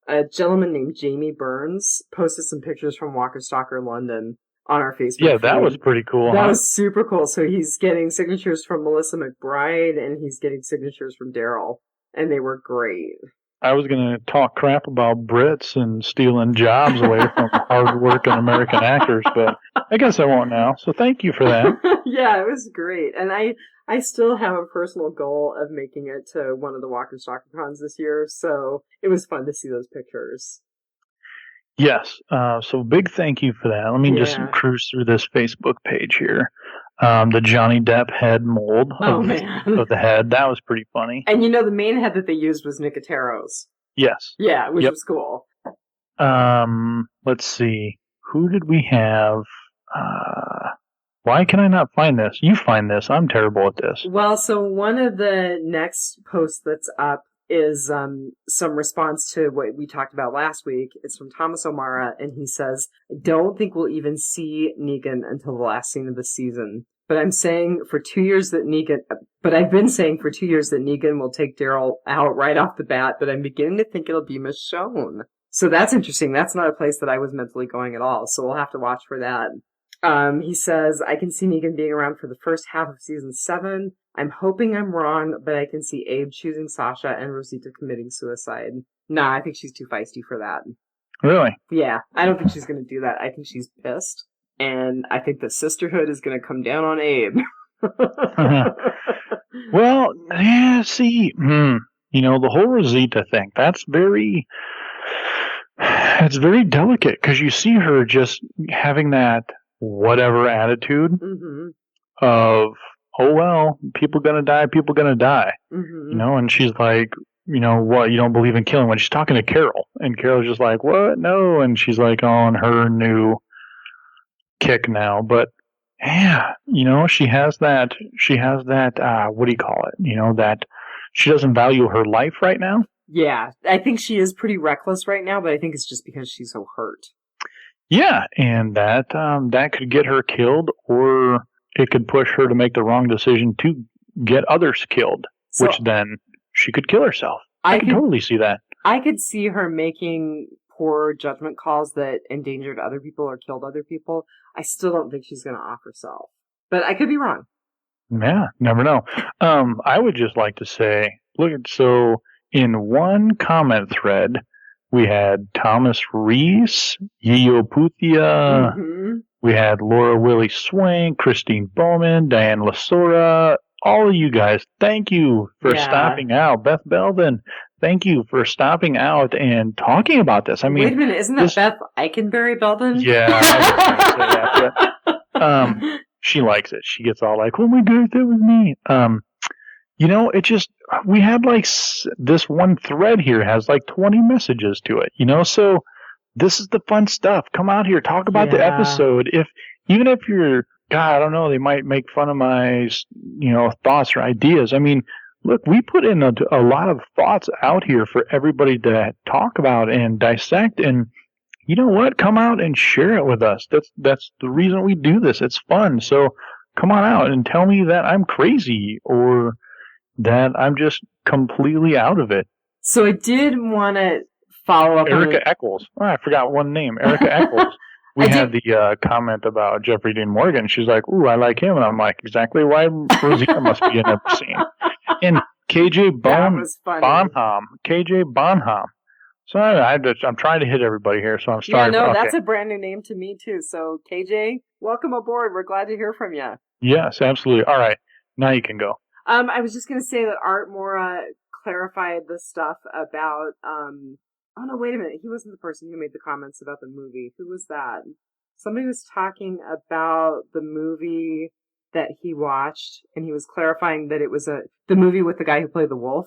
a gentleman named Jamie Burns posted some pictures from Walker Stalker London on our Facebook Yeah, that feed. was pretty cool. That was super cool. So he's getting signatures from Melissa McBride, and he's getting signatures from Daryl, and they were great. I was going to talk crap about Brits and stealing jobs away from hard-working American actors, but I guess I won't now. So thank you for that. Yeah, it was great. And I still have a personal goal of making it to one of the Walker Stalker cons this year, so it was fun to see those pictures. Yes. So big thank you for that. Let me just cruise through this Facebook page here. The Johnny Depp head mold of the head. That was pretty funny. And the main head that they used was Nicotero's. Yes. Yeah, which was cool. Let's see. Who did we have? Why can I not find this? You find this. I'm terrible at this. Well, so one of the next posts that's up is some response to what we talked about last week. It's from Thomas O'Mara, and he says, I don't think we'll even see Negan until the last scene of the season. But I've been saying for 2 years that Negan will take Daryl out right off the bat, but I'm beginning to think it'll be Michonne. So that's interesting. That's not a place that I was mentally going at all, so we'll have to watch for that. He says, I can see Negan being around for the first half of season 7. I'm hoping I'm wrong, but I can see Abe choosing Sasha and Rosita committing suicide. Nah, I think she's too feisty for that. Really? Yeah, I don't think she's going to do that. I think she's pissed. And I think the sisterhood is going to come down on Abe. Well, yeah, see, the whole Rosita thing, that's very delicate, because you see her just having that whatever attitude of, oh, well, people gonna die. And she's like, what, you don't believe in killing, when she's talking to Carol, and Carol's just like, what? No. And she's like on her new kick now. But yeah, she has that, what do you call it? That she doesn't value her life right now. Yeah, I think she is pretty reckless right now, but I think it's just because she's so hurt. Yeah, and that could get her killed, or it could push her to make the wrong decision to get others killed, which then she could kill herself. I could totally see that. I could see her making poor judgment calls that endangered other people or killed other people. I still don't think she's going to off herself. But I could be wrong. Yeah, never know. I would just like to say, so in one comment thread, we had Thomas Reese, Yio Puthia, we had Laura Willie Swain, Christine Bowman, Dianne Lasora, all of you guys. Thank you for stopping out. Beth Belden, thank you for stopping out and talking about this. I mean, wait a minute, isn't that Beth Eikenberry Belden? Yeah, I was going to say that. But, she likes it. She gets all like, "Oh my God, that was me." It just, we had like this one thread here has like 20 messages to it. So this is the fun stuff. Come out here, talk about the episode. Even if you're, God, I don't know, they might make fun of my, thoughts or ideas. I mean, look, we put in a lot of thoughts out here for everybody to talk about and dissect. And you know what? Come out and share it with us. That's the reason we do this. It's fun. So come on out and tell me that I'm crazy or that I'm just completely out of it. So I did want to follow up Erica Eccles. Oh, I forgot one name. Erica Eccles. We had the comment about Jeffrey Dean Morgan. She's like, "Ooh, I like him." And I'm like, exactly why Rosita must be in every scene. And KJ Bonham. KJ Bonham. So I'm trying to hit everybody here, so I'm starting. Yeah, no, that's a brand new name to me, too. So, KJ, welcome aboard. We're glad to hear from you. Yes, absolutely. All right. Now you can go. I was just going to say that Art Mora clarified the stuff about, oh no, wait a minute. He wasn't the person who made the comments about the movie. Who was that? Somebody was talking about the movie that he watched, and he was clarifying that it was the movie with the guy who played the wolf.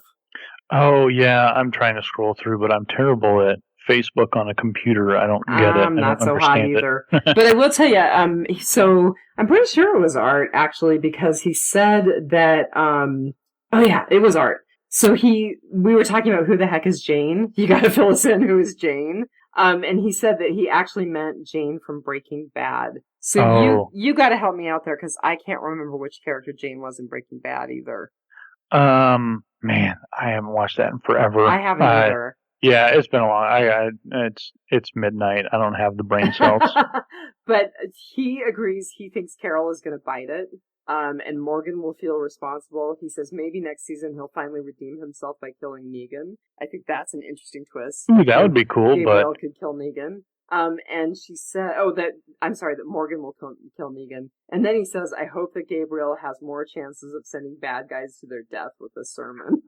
Oh, yeah. I'm trying to scroll through, but I'm terrible at Facebook on a computer. I don't get it. I'm not so hot either. But I will tell you, so I'm pretty sure it was Art, actually, because he said that, oh yeah, it was Art. So we were talking about who the heck is Jane. You gotta fill us in who is Jane. And he said that he actually meant Jane from Breaking Bad. So you gotta help me out there, because I can't remember which character Jane was in Breaking Bad either. Man, I haven't watched that in forever. I haven't either. Yeah, it's been a long. It's midnight. I don't have the brain cells. But he agrees. He thinks Carol is going to bite it. And Morgan will feel responsible. He says maybe next season he'll finally redeem himself by killing Negan. I think that's an interesting twist. Ooh, that would be cool. Gabriel could kill Negan. And she said, that Morgan will kill Negan. And then he says, I hope that Gabriel has more chances of sending bad guys to their death with this sermon.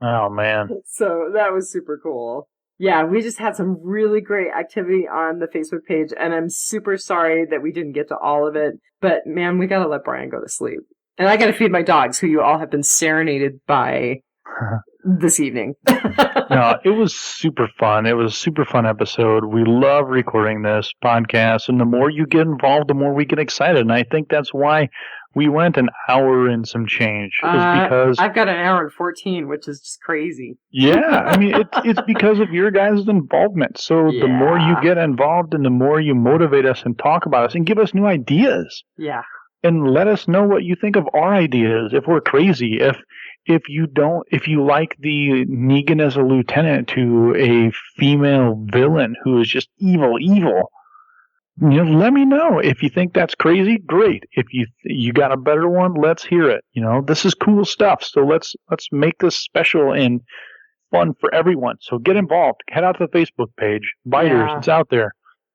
Oh, man. So that was super cool. Yeah, we just had some really great activity on the Facebook page, and I'm super sorry that we didn't get to all of it. But, man, we gotta let Brian go to sleep. And I gotta feed my dogs, who you all have been serenaded by this evening. No, it was super fun. It was a super fun episode. We love recording this podcast, and the more you get involved, the more we get excited. And I think that's why we went an hour and some change. Because I've got an hour and 14, which is just crazy. Yeah, I mean, it's because of your guys' involvement. So the more you get involved and the more you motivate us and talk about us and give us new ideas. Yeah. And let us know what you think of our ideas, if we're crazy, if you like the Negan as a lieutenant to a female villain who is just evil. Let me know. If you think that's crazy, great. If you got a better one, let's hear it. This is cool stuff. So let's make this special and fun for everyone. So get involved. Head out to the Facebook page. Biters, It's out there.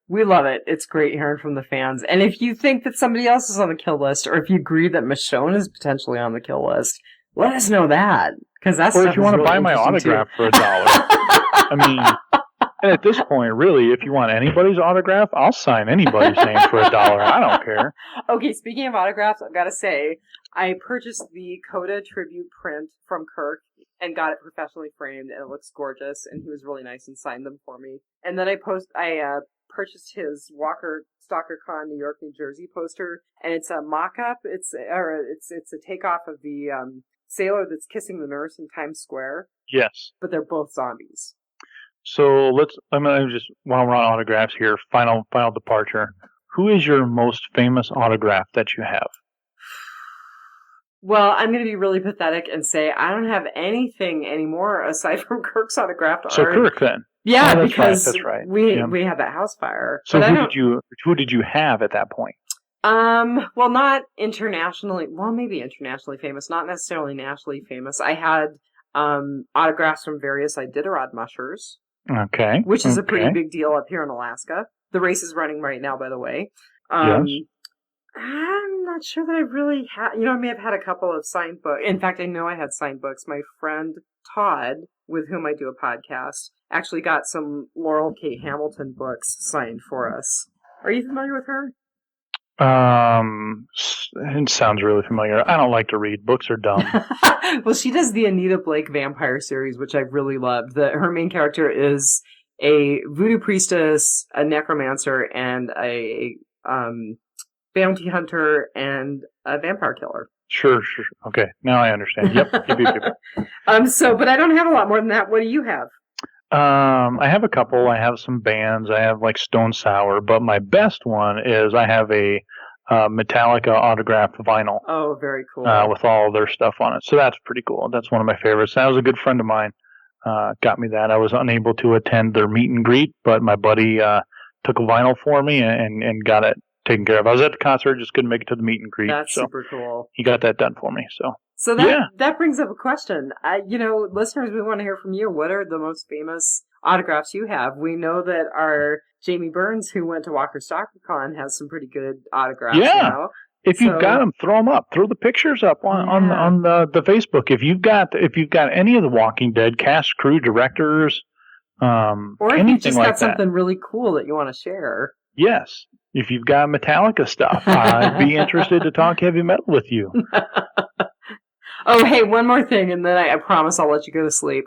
We love it. It's great hearing from the fans. And if you think that somebody else is on the kill list, or if you agree that Michonne is potentially on the kill list, let us know that. Because that's or if you want to buy my autograph for $1. I mean, and at this point, really, if you want anybody's autograph, I'll sign anybody's name for $1. I don't care. Okay, speaking of autographs, I've got to say, I purchased the Coda tribute print from Kirk and got it professionally framed, and it looks gorgeous, and he was really nice and signed them for me. And then I purchased his Walker Stalker Con New York, New Jersey poster, and it's a mock-up. It's a takeoff of the sailor that's kissing the nurse in Times Square. Yes. But they're both zombies. So I'm going to just, while we're on autographs here, final departure. Who is your most famous autograph that you have? Well, I'm going to be really pathetic and say I don't have anything anymore aside from Kirk's autographed art. So Kirk then. Yeah, that's because right. we had that house fire. So who did you have at that point? Well, not internationally. Well, maybe internationally famous, not necessarily nationally famous. I had autographs from various Iditarod mushers. Okay. Which is a pretty big deal up here in Alaska. The race is running right now, by the way. Yes. I'm not sure that I've really had... I may have had a couple of signed books. In fact, I know I had signed books. My friend Todd, with whom I do a podcast, actually got some Laurel Kate Hamilton books signed for us. Are you familiar with her? It sounds really familiar. I don't like to read. Books are dumb. Well, she does the Anita Blake vampire series, which I've really loved. Her main character is a voodoo priestess, a necromancer, and a bounty hunter and a vampire killer. Sure. Okay, now I understand. Yep. But I don't have a lot more than that. What do you have? I have a couple. I have some bands. I have like Stone Sour, but my best one is I have a Metallica autographed vinyl. Oh, very cool. With all their stuff on it. So that's pretty cool. That's one of my favorites. That was a good friend of mine. Got me that. I was unable to attend their meet and greet, but my buddy took a vinyl for me and got it taken care of. I was at the concert, just couldn't make it to the meet and greet. That's super cool. He got that done for me. So that brings up a question. Listeners, we want to hear from you. What are the most famous autographs you have? We know that our Jamie Burns, who went to Walker StalkerCon, has some pretty good autographs now. If you've got them, throw them up. Throw the pictures up on the Facebook. If you've got any of the Walking Dead cast, crew, directors, or if you've just got something really cool that you want to share. Yes. If you've got Metallica stuff, I'd be interested to talk heavy metal with you. Oh, hey, one more thing, and then I promise I'll let you go to sleep.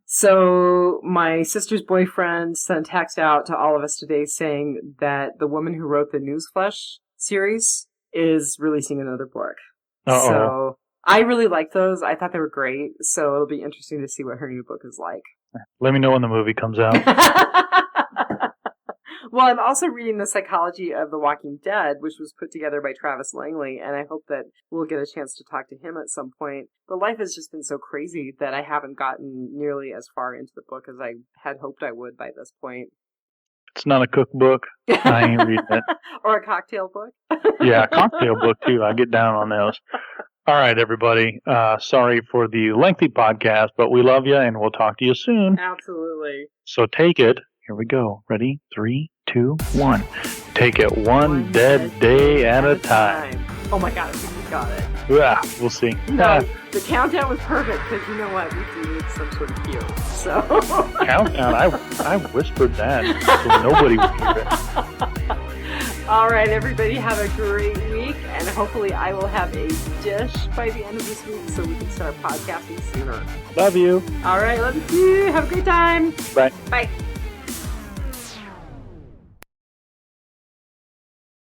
So my sister's boyfriend sent a text out to all of us today saying that the woman who wrote the Newsflesh series is releasing another book. Uh-oh. So I really like those. I thought they were great. So it'll be interesting to see what her new book is like. Let me know when the movie comes out. Well, I'm also reading The Psychology of the Walking Dead, which was put together by Travis Langley, and I hope that we'll get a chance to talk to him at some point. But life has just been so crazy that I haven't gotten nearly as far into the book as I had hoped I would by this point. It's not a cookbook. I ain't reading it. Or a cocktail book. Yeah, a cocktail book, too. I get down on those. All right, everybody. Sorry for the lengthy podcast, but we love you, and we'll talk to you soon. Absolutely. So take it. Here we go. Ready? 3, 2, 1. Take it one dead day at a time. Oh my God, I think we got it. Yeah, we'll see. No, the countdown was perfect because you know what? We do need some sort of cue. So countdown. I whispered that so nobody would hear it. All right, everybody, have a great week, and hopefully I will have a dish by the end of this week so we can start podcasting sooner. Love you. All right, love you. Have a great time. Bye. Bye.